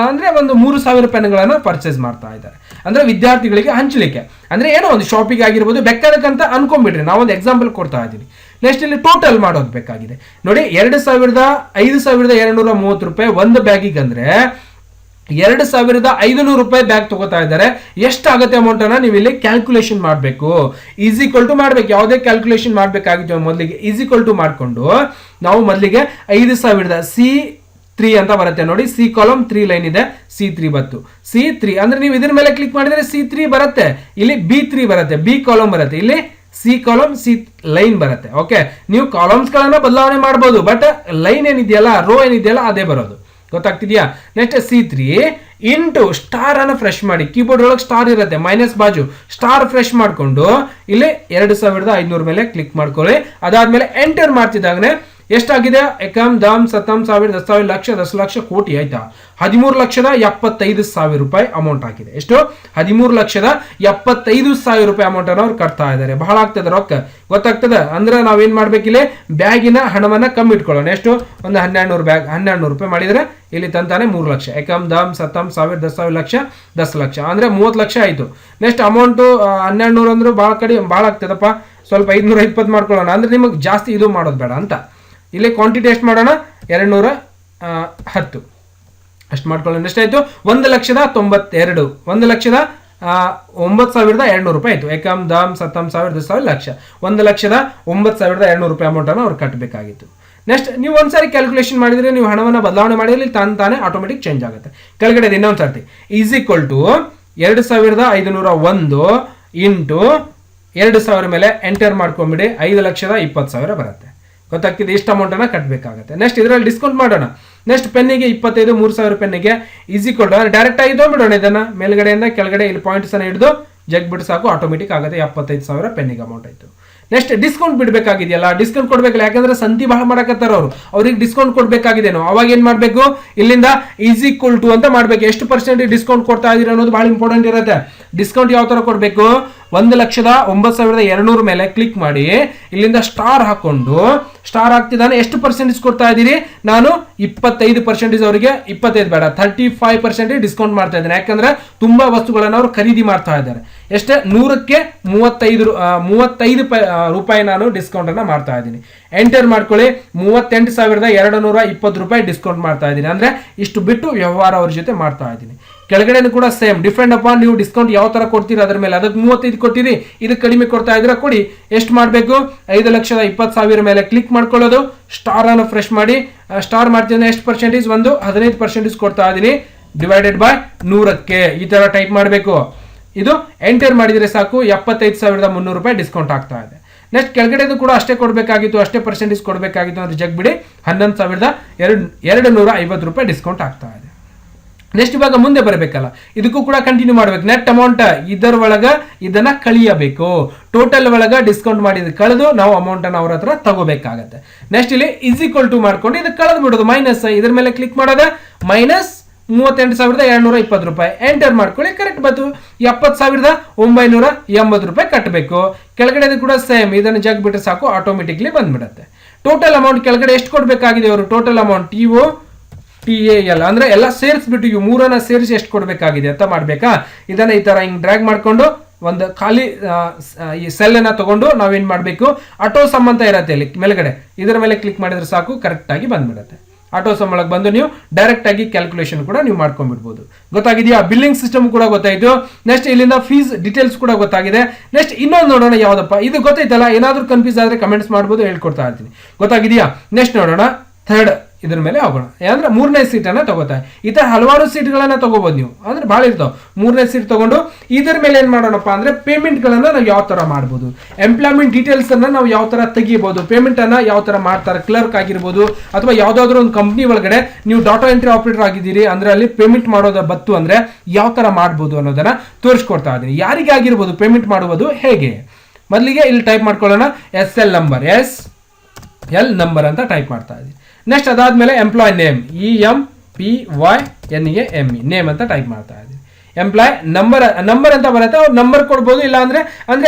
ಅಂದ್ರೆ ಒಂದು 3,000 ಪೆನ್ಗಳನ್ನ ಪರ್ಚೇಸ್ ಮಾಡ್ತಾ ಇದ್ದಾರೆ. ಅಂದ್ರೆ ವಿದ್ಯಾರ್ಥಿಗಳಿಗೆ ಹಂಚಲಿಕ್ಕೆ, ಅಂದ್ರೆ ಏನೋ ಒಂದು ಶಾಪಿಂಗ್ ಆಗಿರ್ಬೋದು, ಬೆಕ್ಕದಕ್ಕಂತ ಅನ್ಕೊಂಡ್ಬಿಡ್ರಿ. ನಾವೊಂದು ಎಕ್ಸಾಂಪಲ್ ಕೊಡ್ತಾ ಇದ್ದೀನಿ. ನೆಕ್ಸ್ಟ್ ಇಲ್ಲಿ ಟೋಟಲ್ ಮಾಡೋದು ಬೇಕಾಗಿದೆ ನೋಡಿ. 5,230 ರೂಪಾಯಿ ಒಂದು ಬ್ಯಾಗಿಗೆ ಅಂದ್ರೆ 2,500 ರೂಪಾಯಿ ಬ್ಯಾಗ್ ತಗೋತಾ ಇದ್ದಾರೆ. ಎಷ್ಟಾಗುತ್ತೆ ಅಮೌಂಟ್ ಅನ್ನ ನೀವು ಇಲ್ಲಿ ಕ್ಯಾಲ್ಕುಲೇಷನ್ ಮಾಡಬೇಕು. ಈಕ್ವಲ್ ಟು ಮಾಡ್ಬೇಕು. ಯಾವುದೇ ಕ್ಯಾಲ್ಕುಲೇಷನ್ ಮಾಡ್ಬೇಕಾಗಿತ್ತು ಮೊದಲಿಗೆ ಈಕ್ವಲ್ ಟು ಮಾಡ್ಕೊಂಡು ನಾವು ಮೊದಲಿಗೆ 5,000 C3 ಅಂತ ಬರುತ್ತೆ ನೋಡಿ. ಸಿ ಕಾಲಮ್ 3 ಲೈನ್ ಇದೆ, C3 ಬತ್ತು. C3 ಅಂದ್ರೆ ನೀವು ಇದ್ರ ಮೇಲೆ ಕ್ಲಿಕ್ ಮಾಡಿದ್ರೆ C3 ಬರುತ್ತೆ. ಇಲ್ಲಿ B3 ಬರುತ್ತೆ, B ಕಾಲಮ್ ಬರುತ್ತೆ. ಇಲ್ಲಿ ಸಿ ಕಾಲಮ್ ಸಿ ಲೈನ್ ಬರುತ್ತೆ. ಓಕೆ ನೀವು ಕಾಲಮ್ಸ್ ಗಳನ್ನ ಬದಲಾವಣೆ ಮಾಡಬಹುದು, ಬಟ್ ಲೈನ್ ಏನಿದೆಯಲ್ಲ, ರೋ ಏನಿದೆಯಲ್ಲ ಅದೇ ಬರೋದು. ಗೊತ್ತಾಗ್ತಿದ್ಯಾ. ನೆಕ್ಸ್ಟ್ C3 ಇಂಟು ಸ್ಟಾರ್ ಅನ್ನ ಫ್ರೆಶ್ ಮಾಡಿ. ಕೀಬೋರ್ಡ್ ಒಳಗೆ ಸ್ಟಾರ್ ಇರುತ್ತೆ, ಮೈನಸ್ ಬಾಜು ಸ್ಟಾರ್ ಫ್ರೆಶ್ ಮಾಡ್ಕೊಂಡು ಇಲ್ಲಿ 2,500 ಮೇಲೆ ಕ್ಲಿಕ್ ಮಾಡ್ಕೊಳ್ಳಿ. ಅದಾದ್ಮೇಲೆ ಎಂಟರ್ ಮಾಡ್ತಿದ್ದಾಗನೆ ಎಷ್ಟಾಗಿದೆ, ಎಕಂ ದಮ್ ಸತಂ ಸಾವಿರ 10,000 ಲಕ್ಷ 10 ಲಕ್ಷ ಕೋಟಿ ಆಯ್ತಾ. 13,75,000 ರೂಪಾಯಿ ಅಮೌಂಟ್ ಆಗಿದೆ. ಎಷ್ಟು 13,75,000 ರೂಪಾಯಿ ಅಮೌಂಟ್ ಅನ್ನು ಅವ್ರು ಕಟ್ತಾ ಇದ್ದಾರೆ. ಬಹಳ ಆಗ್ತದೆ ರೊಕ್ಕ, ಗೊತ್ತಾಗ್ತದೆ. ಅಂದ್ರೆ ನಾವೇನ್ ಮಾಡ್ಬೇಕಿಲ್ಲಿ ಬ್ಯಾಗಿನ ಹಣವನ್ನ ಕಮ್ಮಿ ಇಟ್ಕೊಳ್ಳೋಣ. ಎಷ್ಟು ಒಂದು 1,200 ಬ್ಯಾಗ್ 1,200 ರೂಪಾಯಿ ಮಾಡಿದ್ರೆ ಇಲ್ಲಿ ತಂತಾನೆ 3 ಲಕ್ಷ. ಎಕಂ ದಮ್ ಸತಂ ಸಾವಿರ 10,000 ಲಕ್ಷ 10 ಲಕ್ಷ ಅಂದ್ರೆ 30 ಲಕ್ಷ ಆಯ್ತು. ನೆಕ್ಸ್ಟ್ ಅಮೌಂಟ್ 1,200 ಅಂದ್ರೆ ಬಹಳ ಆಗ್ತದಪ್ಪ. ಸ್ವಲ್ಪ 520 ಮಾಡ್ಕೊಳ್ಳೋಣ, ಅಂದ್ರೆ ನಿಮಗೆ ಜಾಸ್ತಿ ಇದು ಮಾಡೋದು ಬೇಡ ಅಂತ. ಇಲ್ಲಿ ಕ್ವಾಂಟಿಟಿ ಎಷ್ಟು ಮಾಡೋಣ, 210 ಅಷ್ಟು ಮಾಡ್ಕೊಳ್ಳೋಣ. ಎಷ್ಟಾಯ್ತು, 1,92,000 1,09,200 ರೂಪಾಯಿ ಆಯ್ತು. ಏಕಂ ದಮ್ ಸತಂ ಸಾವಿರ 10,000 ಲಕ್ಷ 1,09,200 ರೂಪಾಯಿ ಅಮೌಂಟ್ ಅನ್ನು ಅವ್ರು ಕಟ್ಟಬೇಕಾಗಿತ್ತು. ನೆಕ್ಸ್ಟ್ ನೀವು ಒಂದ್ಸಾರಿ ಕ್ಯಾಲ್ಕುಲೇಷನ್ ಮಾಡಿದ್ರೆ, ನೀವು ಹಣವನ್ನು ಬದಲಾವಣೆ ಮಾಡಿದ್ರೆ ತಾನೇ ಆಟೋಮೆಟಿಕ್ ಚೇಂಜ್ ಆಗುತ್ತೆ. ಕೆಳಗಡೆ ಇನ್ನೊಂದು ಸರ್ತಿ ಈಕ್ವಲ್ ಟು 2,501 ಇಂಟು 2,000 ಮೇಲೆ ಎಂಟರ್ ಮಾಡ್ಕೊಂಡ್ಬಿಡಿ, 5,20,000 ಬರುತ್ತೆ. ಗೊತ್ತಾಗ್ತಿದೆ. ಇಷ್ಟು ಅಮೌಂಟ್ ಅನ್ನ ಕಟ್ಟಬೇಕಾಗುತ್ತೆ. ನೆಕ್ಸ್ಟ್ ಇದರಲ್ಲಿ ಡಿಸ್ಕೌಂಟ್ ಮಾಡೋಣ. ನೆಕ್ಸ್ಟ್ ಪೆನ್ನಿಗೆ 25 3,000 ಪೆನ್ನಿಗೆ ಈಕ್ವಲ್ ಟು ಡೈರೆಕ್ಟ್ ಆಗಿ ಬಿಡೋಣ. ಇದನ್ನ ಮೇಲ್ಗಡೆಯಿಂದ ಕೆಳಗಡೆ ಇಲ್ಲಿ ಪಾಯಿಂಟ್ಸ್ ಅನ್ನ ಹಿಡಿದು ಜಗ್ ಬಿಟ್ಟು ಸಾಕು, ಆಟೋಮೆಟಿಕ್ ಆಗುತ್ತೆ. 75,000 ಪೆನ್ನಿಗೆ ಅಮೌಂಟ್ ಆಯ್ತು. ನೆಕ್ಸ್ಟ್ ಡಿಸ್ಕೌಂಟ್ ಬಿಡಬೇಕಾಗಿದೆಯಲ್ಲ, ಡಿಸ್ಕೌಂಟ್ ಕೊಡ್ಬೇಕಲ್ಲ, ಯಾಕಂದ್ರೆ ಸಂತಿ ಬಹಳ ಮಾಡಕತ್ತಾರ ಅವ್ರಿಗೆ ಡಿಸ್ಕೌಂಟ್ ಕೊಡ್ಬೇಕಾಗಿದೇನೋ. ಅವಾಗ ಏನ್ ಮಾಡ್ಬೇಕು, ಇಲ್ಲಿಂದ ಈಸ್ ಈಕ್ವಲ್ ಟು ಅಂತ ಮಾಡ್ಬೇಕು. ಎಷ್ಟು ಪರ್ಸೆಂಟೇಜ್ ಡಿಸ್ಕೌಂಟ್ ಕೊಡ್ತಾ ಇದೀರ ಅನ್ನೋದು ಬಹಳ ಇಂಪಾರ್ಟೆಂಟ್ ಇರುತ್ತೆ. ಡಿಸ್ಕೌಂಟ್ ಯಾವ ತರ ಕೊಡ್ಬೇಕು, 1,09,200 ಮೇಲೆ ಕ್ಲಿಕ್ ಮಾಡಿ ಇಲ್ಲಿಂದ ಸ್ಟಾರ್ ಹಾಕೊಂಡು ಸ್ಟಾರ್ ಹಾಕ್ತಿದ್ದಾನೆ. ಎಷ್ಟು ಪರ್ಸೆಂಟೇಜ್ ಕೊಡ್ತಾ ಇದ್ದೀರಿ, ನಾನು 25% ಅವರಿಗೆ, 25 ಬೇಡ 35% ಡಿಸ್ಕೌಂಟ್ ಮಾಡ್ತಾ ಇದ್ದೇನೆ. ಯಾಕಂದ್ರೆ ತುಂಬಾ ವಸ್ತುಗಳನ್ನು ಅವರು ಖರೀದಿ ಮಾಡ್ತಾ ಇದ್ದಾರೆ. ಎಷ್ಟೇ 100ಕ್ಕೆ 35 ರೂಪಾಯಿ ನಾನು ಡಿಸ್ಕೌಂಟ್ ಅನ್ನ ಮಾಡ್ತಾ ಇದ್ದೀನಿ. ಎಂಟರ್ ಮಾಡ್ಕೊಳ್ಳಿ, 38,220 ರೂಪಾಯಿ ಡಿಸ್ಕೌಂಟ್ ಮಾಡ್ತಾ ಇದ್ದೀನಿ. ಅಂದ್ರೆ ಇಷ್ಟು ಬಿಟ್ಟು ವ್ಯವಹಾರ ಅವ್ರ ಜೊತೆ ಮಾಡ್ತಾ ಇದ್ದೀನಿ. ಕೆಳಗಡೆ ಕೂಡ ಸೇಮ್ ಡಿಪೆಂಡ್ ಅಪಾನ್ ನೀವು ಡಿಸ್ಕೌಂಟ್ ಯಾವ ತರ ಕೊಡ್ತೀರಿ ಅದ್ರ ಮೇಲೆ. ಅದಕ್ಕೆ 35 ಕೊಟ್ಟಿರಿ, ಇದಕ್ಕೆ ಕಡಿಮೆ ಕೊಡ್ತಾ ಇದ್ರೆ ಕೊಡಿ. ಎಷ್ಟು ಮಾಡಬೇಕು, 5,20,000 ಮೇಲೆ ಕ್ಲಿಕ್ ಮಾಡ್ಕೊಳ್ಳೋದು, ಸ್ಟಾರ್ ಅನ್ನು ಫ್ರೆಶ್ ಮಾಡಿ. ಸ್ಟಾರ್ ಮಾಡ್ತೀನಿ, ಎಷ್ಟು ಪರ್ಸೆಂಟೇಜ್, 15% ಕೊಡ್ತಾ ಇದ್ದೀನಿ, ಡಿವೈಡೆಡ್ ಬೈ 100ಕ್ಕೆ ಈ ತರ ಟೈಪ್ ಮಾಡಬೇಕು. ಇದು ಎಂಟರ್ ಮಾಡಿದ್ರೆ ಸಾಕು, 75,300 ರೂಪಾಯಿ ಡಿಸ್ಕೌಂಟ್ ಆಗ್ತಾ ಇದೆ. ನೆಕ್ಸ್ಟ್ ಕೆಳಗಡೆದು ಕೂಡ ಅಷ್ಟೇ ಕೊಡಬೇಕಾಗಿತ್ತು, ಅಷ್ಟೇ ಪರ್ಸೆಂಟೇಜ್ ಕೊಡಬೇಕಾಗಿತ್ತು ಅಂದ್ರೆ ಜಗ್ ಬಿಡಿ, 11,250 ರೂಪಾಯಿ ಡಿಸ್ಕೌಂಟ್ ಆಗ್ತಾ ಇದೆ. ನೆಕ್ಸ್ಟ್ ಇವಾಗ ಮುಂದೆ ಬರಬೇಕಲ್ಲ, ಇದಕ್ಕೂ ಕೂಡ ಕಂಟಿನ್ಯೂ ಮಾಡ್ಬೇಕು. ನೆಟ್ ಅಮೌಂಟ್ ಇದರ ಒಳಗ ಇದನ್ನ ಕಳಿಯಬೇಕು. ಟೋಟಲ್ ಒಳಗ ಡಿಸ್ಕೌಂಟ್ ಮಾಡಿದ ಕಳೆದು ನಾವು ಅಮೌಂಟ್ ಅನ್ನ ಅವ್ರ ಹತ್ರ ತಗೋಬೇಕಾಗತ್ತೆ. ನೆಕ್ಸ್ಟ್ ಇಲ್ಲಿ ಈಸ್ ಈಕ್ವಲ್ ಟು ಮಾಡ್ಕೊಂಡು ಇದು ಕಳೆದು ಬಿಡೋದು, ಮೈನಸ್ ಇದ್ರ ಮೇಲೆ ಕ್ಲಿಕ್ ಮಾಡೋದ, ಮೈನಸ್ 38,220 ರೂಪಾಯಿ. ಎಂಟರ್ ಮಾಡ್ಕೊಳ್ಳಿ, ಕರೆಕ್ಟ್ ಬಂತು. 70,980 ರೂಪಾಯಿ ಕಟ್ಟಬೇಕು. ಕೆಳಗಡೆ ಕೂಡ ಸೇಮ್, ಇದನ್ನು ಜಗ್ ಬಿಟ್ಟರೆ ಸಾಕು, ಆಟೋಮೆಟಿಕ್ಲಿ ಬಂದ್ಬಿಡುತ್ತೆ. ಟೋಟಲ್ ಅಮೌಂಟ್ ಕೆಳಗಡೆ ಎಷ್ಟು ಕೊಡಬೇಕಾಗಿದೆ ಅವರು, ಟೋಟಲ್ ಅಮೌಂಟ್ TOTAL ಅಂದ್ರೆ ಎಲ್ಲ ಸೇರಿಸ್ಬಿಟ್ಟು ಇವು ಮೂರನ್ನ ಸೇರಿಸಿ ಎಷ್ಟು ಕೊಡಬೇಕಾಗಿದೆ ಅಂತ ಮಾಡ್ಬೇಕಾ. ಇದನ್ನ ಈ ತರ ಹಿಂಗ್ ಡ್ರ್ಯಾಗ್ ಮಾಡ್ಕೊಂಡು ಒಂದು ಖಾಲಿ ಈ ಸೆಲ್ ಅನ್ನ ತಗೊಂಡು ನಾವೇನ್ ಮಾಡ್ಬೇಕು, ಆಟೋ ಸಮ್ ಅಂತ ಇರತ್ತೆ ಇಲ್ಲಿ ಮೇಲ್ಗಡೆ, ಇದರ ಮೇಲೆ ಕ್ಲಿಕ್ ಮಾಡಿದ್ರೆ ಸಾಕು, ಕರೆಕ್ಟ್ ಆಗಿ ಬಂದ್ಬಿಡುತ್ತೆ. ಆಟೋ ಸಮ್ ಒಳಗೆ ಬಂದು ನೀವು ಡೈರೆಕ್ಟ್ ಆಗಿ ಕ್ಯಾಲ್ಕುಲೇಷನ್ ಕೂಡ ನೀವು ಮಾಡ್ಕೊಂಡ್ಬಿಡ್ಬೋದು. ಗೊತ್ತಾಗಿದೆಯಾ, ಬಿಲ್ಲಿಂಗ್ ಸಿಸ್ಟಮ್ ಕೂಡ ಗೊತ್ತಾಯ್ತು. ನೆಕ್ಸ್ಟ್ ಇಲ್ಲಿಂದ ಫೀಸ್ ಡೀಟೇಲ್ಸ್ ಕೂಡ ಗೊತ್ತಾಗಿದೆ. ನೆಕ್ಸ್ಟ್ ಇನ್ನೊಂದು ನೋಡೋಣ ಯಾವ್ದಪ್ಪ, ಇದು ಗೊತ್ತಾಯ್ತಲ್ಲ, ಏನಾದ್ರೂ ಕನ್ಫ್ಯೂಸ್ ಆದ್ರೆ ಕಮೆಂಟ್ಸ್ ಮಾಡ್ಬೋದು, ಹೇಳ್ಕೊಡ್ತಾ ಇರ್ತೀನಿ. ಗೊತ್ತಾಗಿದೆಯಾ. ನೆಕ್ಸ್ಟ್ ನೋಡೋಣ ಥರ್ಡ್, ಇದ್ರ ಮೇಲೆ ಹೋಗೋಣ. ಅಂದ್ರೆ 3ನೇ ಸೀಟ್ ಅನ್ನ ತಗೋತಾರೆ. ಈ ತರ ಹಲವಾರು ಸೀಟ್ಗಳನ್ನ ತಗೋಬಹುದು ನೀವು, ಅಂದ್ರೆ ಬಹಳ ಇರ್ತಾವ. 3ನೇ ಸೀಟ್ ತಗೊಂಡು ಇದರ ಮೇಲೆ ಏನ್ ಮಾಡೋಣಪ್ಪ ಅಂದ್ರೆ ಪೇಮೆಂಟ್ ಗಳನ್ನ ನಾವು ಯಾವ ತರ ಮಾಡಬಹುದು, ಎಂಪ್ಲಾಯ್ಮೆಂಟ್ ಡೀಟೇಲ್ಸ್ ಅನ್ನ ನಾವು ಯಾವ ತರ ತೆಗಿಬಹುದು, ಪೇಮೆಂಟ್ ಅನ್ನ ಯಾವ ತರ ಮಾಡ್ತಾರೆ, ಕ್ಲರ್ಕ್ ಆಗಿರ್ಬೋದು ಅಥವಾ ಯಾವ್ದಾದ್ರು ಒಂದು ಕಂಪ್ನಿ ಒಳಗಡೆ ನೀವು ಡಾಟಾ ಎಂಟ್ರಿ ಆಪರೇಟರ್ ಆಗಿದ್ದೀರಿ ಅಂದ್ರೆ ಅಲ್ಲಿ ಪೇಮೆಂಟ್ ಮಾಡೋದ ಬತ್ತು ಅಂದ್ರೆ ಯಾವ ತರ ಮಾಡಬಹುದು ಅನ್ನೋದನ್ನ ತೋರಿಸ್ಕೊಡ್ತಾ ಇದ್ದೀನಿ. ಯಾರಿಗೆ ಆಗಿರ್ಬೋದು ಪೇಮೆಂಟ್ ಮಾಡುವುದು ಹೇಗೆ. ಮೊದಲಿಗೆ ಇಲ್ಲಿ ಟೈಪ್ ಮಾಡ್ಕೊಳ್ಳೋಣ, SL ನಂಬರ್ ಅಂತ ಟೈಪ್ ಮಾಡ್ತಾ ಇದ್ದೀನಿ. ನೆಕ್ಸ್ಟ್ ಅದಾದ್ಮೇಲೆ ಎಂಪ್ಲಾಯ್ ನೇಮ್, EMPLYNAME ನೇಮ್ ಅಂತ ಟೈಪ್ ಮಾಡ್ತಾ ಇದ್ದೀನಿ. ಎಂಪ್ಲಾಯ್ ನಂಬರ್ ಅಂತ ಬರುತ್ತೆ, ಅವ್ರು ನಂಬರ್ ಕೊಡ್ಬೋದು. ಇಲ್ಲ ಅಂದ್ರೆ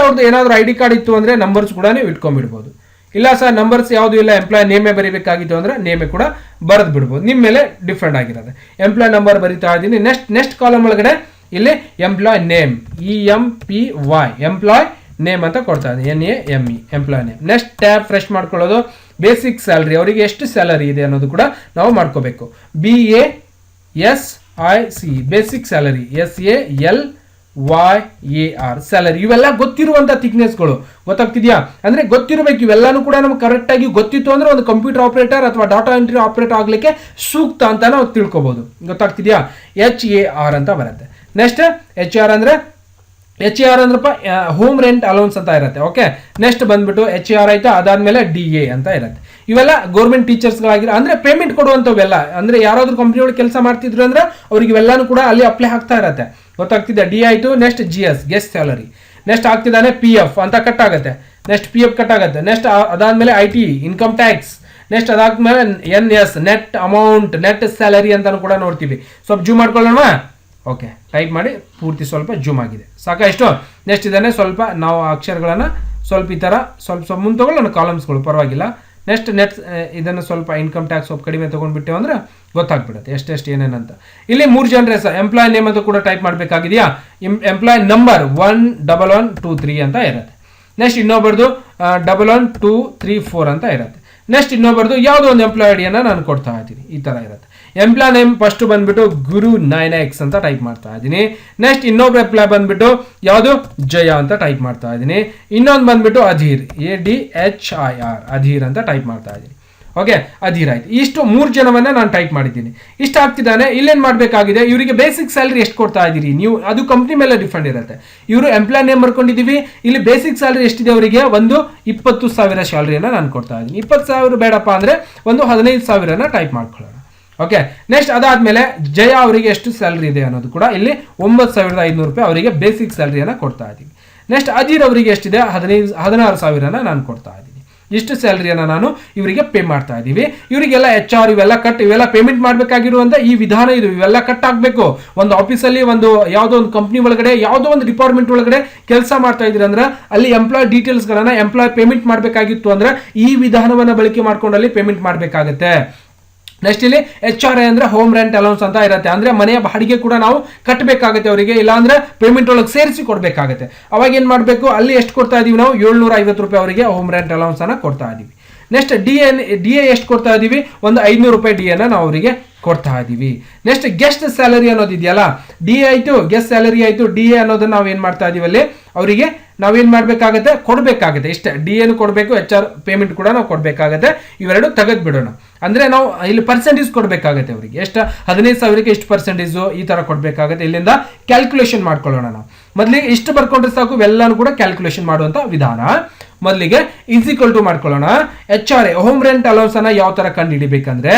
ಅವ್ರದ್ದು ಏನಾದ್ರು ID ಕಾರ್ಡ್ ಇತ್ತು ಅಂದ್ರೆ ನಂಬರ್ಸ್ ಕೂಡ ನೀವು ಇಟ್ಕೊಂಡ್ಬಿಡ್ಬೋದು. ಇಲ್ಲ ಸರ್ ನಂಬರ್ಸ್ ಯಾವುದು ಇಲ್ಲ, ಎಂಪ್ಲಾಯ್ ನೇಮೇ ಬರೀಬೇಕಾಗಿತ್ತು ಅಂದ್ರೆ ನೇಮೇ ಕೂಡ ಬರೆದು ಬಿಡ್ಬೋದು. ನಿಮ್ಮ ಮೇಲೆ ಡಿಫ್ರೆಂಟ್ ಆಗಿರುತ್ತೆ. ಎಂಪ್ಲಾಯ್ ನಂಬರ್ ಬರಿತಾ ಇದ್ದೀನಿ. ನೆಕ್ಸ್ಟ್ ಕಾಲಮ್ ಒಳಗಡೆ ಇಲ್ಲಿ employee name, EMPY employee name ಅಂತ ಕೊಡ್ತಾ ಇದ್ದೀನಿ, NAME employee name. Next tab fresh ಮಾಡ್ಕೊಳ್ಳೋದು, ಬೇಸಿಕ್ ಸ್ಯಾಲರಿ, ಅವರಿಗೆ ಎಷ್ಟು ಸ್ಯಾಲರಿ ಇದೆ ಅನ್ನೋದು ಕೂಡ ನಾವು ಮಾಡ್ಕೋಬೇಕು. BASIC basic salary, SALYAR salary. ಇವೆಲ್ಲ ಗೊತ್ತಿರುವಂತ ಥಿಕ್ನೆಸ್ಗಳು. ಗೊತ್ತಾಗ್ತಿದ್ಯಾ, ಅಂದ್ರೆ ಗೊತ್ತಿರಬೇಕು ಇವೆಲ್ಲಾನು ಕೂಡ ನಮ್ಗೆ ಕರೆಕ್ಟ್ ಆಗಿ ಗೊತ್ತಿತ್ತು ಅಂದ್ರೆ ಒಂದು ಕಂಪ್ಯೂಟರ್ ಆಪರೇಟರ್ ಅಥವಾ ಡಾಟಾ ಎಂಟ್ರಿ ಆಪರೇಟರ್ ಆಗ್ಲಿಕ್ಕೆ ಸೂಕ್ತ ಅಂತ ನಾವು ತಿಳ್ಕೊಬಹುದು. ಗೊತ್ತಾಗ್ತಿದ್ಯಾ, HAR ಅಂತ ಬರುತ್ತೆ. ನೆಕ್ಸ್ಟ್ HR ಅಂದ್ರಪ್ಪ ಹೋಮ್ ರೆಂಟ್ ಅಲೌನ್ಸ್ ಅಂತ ಇರುತ್ತೆ. ಓಕೆ, ನೆಕ್ಸ್ಟ್ ಬಂದ್ಬಿಟ್ಟು HR ಆಯ್ತಾ, ಅದಾದ್ಮೇಲೆ DA ಅಂತ ಇರುತ್ತೆ. ಇವೆಲ್ಲ ಗೌರ್ಮೆಂಟ್ ಟೀಚರ್ಸ್ಗಳಾಗಿರೋ ಅಂದ್ರೆ ಪೇಮೆಂಟ್ ಕೊಡುವಂಥವೆಲ್ಲ, ಅಂದ್ರೆ ಯಾರಾದ್ರೂ ಕಂಪ್ನಿ ಒಳಗೆ ಕೆಲಸ ಮಾಡ್ತಿದ್ರು ಅಂದ್ರೆ ಅವ್ರಿಗೆ ಇವೆಲ್ಲಾನು ಕೂಡ ಅಲ್ಲಿ ಅಪ್ಲೈ ಆಗ್ತಾ ಇರತ್ತೆ. ಗೊತ್ತಾಗ್ತಿದೆ. D ಆಯ್ತು. ನೆಕ್ಸ್ಟ್ GS ಗೆಸ್ಟ್ ಸ್ಯಾಲರಿ. ನೆಕ್ಸ್ಟ್ ಆಗ್ತಿದ್ದಾನೆ PF ಅಂತ ಕಟ್ ಆಗುತ್ತೆ. ನೆಕ್ಸ್ಟ್ PF ಕಟ್ ಆಗುತ್ತೆ. ನೆಕ್ಸ್ಟ್ ಅದಾದ್ಮೇಲೆ IT ಇನ್ಕಮ್ ಟ್ಯಾಕ್ಸ್. ನೆಕ್ಸ್ಟ್ ಅದಾದ್ಮೇಲೆ NS net amount, net salary ಅಂತಾನು ಕೂಡ ನೋಡ್ತೀವಿ. ಸ್ವಲ್ಪ ಜೂಮ್ ಮಾಡ್ಕೊಳ್ಳೋಣ. ಓಕೆ, ಟೈಪ್ ಮಾಡಿ, ಪೂರ್ತಿ ಸ್ವಲ್ಪ ಜೂಮ್ ಆಗಿದೆ, ಸಾಕಾ ಇಷ್ಟು. ನೆಕ್ಸ್ಟ್ ಇದನ್ನೇ ಸ್ವಲ್ಪ ನಾವು ಅಕ್ಷರಗಳನ್ನ ಸ್ವಲ್ಪ ಈ ತರ ಸ್ವಲ್ಪ ಮುಂದೆ ತಗೊಳ್ಳೋಣ, ಕಾಲಮ್ಸ್ಗಳು ಪರವಾಗಿಲ್ಲ. ನೆಕ್ಸ್ಟ್ ಇದನ್ನು ಸ್ವಲ್ಪ ಇನ್ಕಮ್ ಟ್ಯಾಕ್ಸ್ ಸ್ವಲ್ಪ ಕಡಿಮೆ ತಗೊಂಡ್ಬಿಟ್ಟೆವು ಅಂದ್ರೆ ಗೊತ್ತಾಗ್ಬಿಡುತ್ತೆ ಎಷ್ಟೆಷ್ಟು ಏನೇನಂತ. ಇಲ್ಲಿ 3 ಜನರ ಹೆಸರು, ಎಂಪ್ಲಾಯ್ ನೇಮ್ ಅಂತ ಕೂಡ ಟೈಪ್ ಮಾಡಬೇಕಾಗಿದೆಯಾ. ಎಂಪ್ಲಾಯ್ ನಂಬರ್ 1123 ಅಂತ ಇರುತ್ತೆ. ನೆಕ್ಸ್ಟ್ ಇನ್ನೊಬ್ಬರದು 1123 ಅಂತ ಇರುತ್ತೆ. ನೆಕ್ಸ್ಟ್ ಇನ್ನೊಬ್ಬರದು ಯಾವುದೋ ಒಂದು ಎಂಪ್ಲಾಯ್ ಐಡಿಯನ್ನು ನಾನು ಕೊಡ್ತಾ ಇದ್ದೀನಿ, ಈ ತರ ಇರುತ್ತೆ. ಎಂಪ್ಲಾಯ್ ನೇಮ್ ಫಸ್ಟ್ ಬಂದ್ಬಿಟ್ಟು ಗುರು 9X ಅಂತ ಟೈಪ್ ಮಾಡ್ತಾ ಇದ್ದೀನಿ. ನೆಕ್ಸ್ಟ್ ಇನ್ನೊಬ್ರು ಎಂಪ್ಲಾಯ್ ಬಂದ್ಬಿಟ್ಟು ಯಾವುದು ಜಯ ಅಂತ ಟೈಪ್ ಮಾಡ್ತಾ ಇದ್ದೀನಿ. ಇನ್ನೊಂದು ಬಂದ್ಬಿಟ್ಟು ಅಧೀರ್, ADHIR ಅಧೀರ್ ಅಂತ ಟೈಪ್ ಮಾಡ್ತಾ ಇದ್ದೀನಿ. ಓಕೆ, ಅಧೀರ್ ಆಯ್ತು. ಇಷ್ಟು 3 ಜನವನ್ನ ನಾನು ಟೈಪ್ ಮಾಡಿದ್ದೀನಿ. ಇಷ್ಟ ಆಗ್ತಿದ್ದಾನೆ. ಇಲ್ಲೇನ್ ಮಾಡಬೇಕಾಗಿದೆ, ಇವರಿಗೆ ಬೇಸಿಕ್ ಸ್ಯಾಲರಿ ಎಷ್ಟು ಕೊಡ್ತಾ ಇದ್ದೀರಿ ನೀವು, ಅದು ಕಂಪ್ನಿ ಮೇಲೆ ಡಿಫೆಂಡ್ ಇರುತ್ತೆ. ಇವರು ಎಂಪ್ಲಾಯ್ ನೇಮ್ ಬರ್ಕೊಂಡಿದ್ದೀವಿ, ಇಲ್ಲಿ ಬೇಸಿಕ್ ಸ್ಯಾಲರಿ ಎಷ್ಟಿದೆ ಅವರಿಗೆ, ಒಂದು 20,000 ಸ್ಯಾಲರಿಯನ್ನು ನಾನು ಕೊಡ್ತಾ ಇದ್ದೀನಿ. 20,000 ಬೇಡಪ್ಪ ಅಂದ್ರೆ ಒಂದು 15,000 ಟೈಪ್ ಮಾಡ್ಕೊಳ್ಳೋಣ. ಓಕೆ, ನೆಕ್ಸ್ಟ್ ಅದಾದ್ಮೇಲೆ ಜಯ ಅವರಿಗೆ ಎಷ್ಟು ಸ್ಯಾಲರಿ ಇದೆ ಅನ್ನೋದು ಕೂಡ ಇಲ್ಲಿ 9,500 ರೂಪಾಯಿ ಅವರಿಗೆ ಬೇಸಿಕ್ ಸ್ಯಾಲರಿಯನ್ನು ಕೊಡ್ತಾ ಇದ್ದೀವಿ. ನೆಕ್ಸ್ಟ್ ಅಜೀರ್ ಅವರಿಗೆ ಎಷ್ಟಿದೆ 16,000 ನಾನು ಕೊಡ್ತಾ ಇದ್ದೀನಿ. ಇಷ್ಟು ಸ್ಯಾಲರಿಯನ್ನು ನಾನು ಇವರಿಗೆ ಪೇ ಮಾಡ್ತಾ ಇದ್ದೀವಿ. ಇವರಿಗೆಲ್ಲ HR ಇವೆಲ್ಲ ಪೇಮೆಂಟ್ ಮಾಡಬೇಕಾಗಿರುವಂತ ಈ ವಿಧಾನ ಇದು. ಇವೆಲ್ಲ ಕಟ್ ಆಗಬೇಕು. ಒಂದು ಆಫೀಸಲ್ಲಿ ಯಾವುದೋ ಒಂದು ಕಂಪ್ನಿ ಒಳಗಡೆ ಯಾವುದೋ ಒಂದು ಡಿಪಾರ್ಟ್ಮೆಂಟ್ ಒಳಗಡೆ ಕೆಲಸ ಮಾಡ್ತಾ ಇದ್ರಿ ಅಂದ್ರೆ ಅಲ್ಲಿ ಎಂಪ್ಲಾಯ್ ಡೀಟೇಲ್ಸ್ಗಳನ್ನ ಎಂಪ್ಲಾಯ್ ಪೇಮೆಂಟ್ ಮಾಡಬೇಕಾಗಿತ್ತು ಅಂದ್ರೆ ಈ ವಿಧಾನವನ್ನು ಬಳಕೆ ಮಾಡ್ಕೊಂಡಲ್ಲಿ ಪೇಮೆಂಟ್ ಮಾಡಬೇಕಾಗತ್ತೆ. ನೆಕ್ಸ್ಟ್ ಇಲ್ಲಿ HRA ಅಂದ್ರೆ ಹೋಮ್ ರೆಂಟ್ ಅಲೌನ್ಸ್ ಅಂತ ಇರುತ್ತೆ. ಅಂದ್ರೆ ಮನೆಯ ಬಾಡಿಗೆ ಕೂಡ ನಾವು ಕಟ್ಟಬೇಕಾಗುತ್ತೆ ಅವರಿಗೆ, ಇಲ್ಲ ಅಂದ್ರೆ ಪೇಮೆಂಟ್ ಒಳಗೆ ಸೇರಿಸಿ ಕೊಡಬೇಕಾಗುತ್ತೆ. ಅವಾಗ ಏನ್ ಮಾಡಬೇಕು, ಅಲ್ಲಿ ಎಷ್ಟು ಕೊಡ್ತಾ ಇದೀವಿ ನಾವು 750 ರೂಪಾಯಿ ಅವರಿಗೆ ಹೋಮ್ ರೆಂಟ್ ಅಲೌನ್ಸ್ ಅನ್ನ ಕೊಡ್ತಾ ಇದೀವಿ. ನೆಕ್ಸ್ಟ್ ಡಿ ಎ ಎಷ್ಟು ಕೊಡ್ತಾ ಇದೀವಿ, ಒಂದು 500 ರೂಪಾಯಿ ಡಿ ಎನ ನಾವು ಅವರಿಗೆ ಕೊಡ್ತಾ ಇದೀವಿ. ನೆಕ್ಸ್ಟ್ ಗೆಸ್ಟ್ ಸ್ಯಾಲರಿ ಅನ್ನೋದು ಇದೆಯಲ್ಲ, ಡಿ ಎ ಆಯ್ತು, ಗೆಸ್ಟ್ ಸ್ಯಾಲರಿ ಆಯ್ತು, ಡಿ ಎ ಅನ್ನೋದನ್ನ ನಾವು ಏನ್ ಮಾಡ್ತಾ ಇದೀವಿ ಅಲ್ಲಿ ಅವರಿಗೆ ನಾವೇನ್ ಮಾಡ್ಬೇಕಾಗತ್ತೆ, ಕೊಡ್ಬೇಕಾಗತ್ತೆ. ಇಷ್ಟೇ, ಡಿ ಎನು ಕೊಡಬೇಕು, HR ಪೇಮೆಂಟ್ ಕೂಡ ನಾವು ಕೊಡ್ಬೇಕಾಗತ್ತೆ. ಇವೆರಡು ತೆಗೆದು ಬಿಡೋಣ. ಅಂದ್ರೆ ನಾವು ಇಲ್ಲಿ ಪರ್ಸೆಂಟೇಜ್ ಕೊಡ್ಬೇಕಾಗತ್ತೆ ಅವರಿಗೆ. ಎಷ್ಟು 15,000ಕ್ಕೆ ಎಷ್ಟು ಪರ್ಸೆಂಟೇಜು ಈ ತರ ಕೊಡ್ಬೇಕಾಗತ್ತೆ. ಇಲ್ಲಿಂದ ಕ್ಯಾಲ್ಕುಲೇಷನ್ ಮಾಡ್ಕೊಳ್ಳೋಣ. ನಾವು ಮೊದಲಿಗೆ ಇಷ್ಟು ಬರ್ಕೊಂಡ್ರೆ ಸಾಕು, ಇವೆಲ್ಲಾನು ಕೂಡ ಕ್ಯಾಲ್ಕುಲೇಷನ್ ಮಾಡುವಂತ ವಿಧಾನ. ಮೊದಲಿಗೆ ಈಕ್ವಲ್ ಟು ಮಾಡ್ಕೊಳ್ಳೋಣ. HRA ಹೋಮ್ ರೆಂಟ್ ಅಲೌನ್ಸ್ ಅನ್ನ ಯಾವ ತರ ಕಂಡು ಹಿಡಿಬೇಕಂದ್ರೆ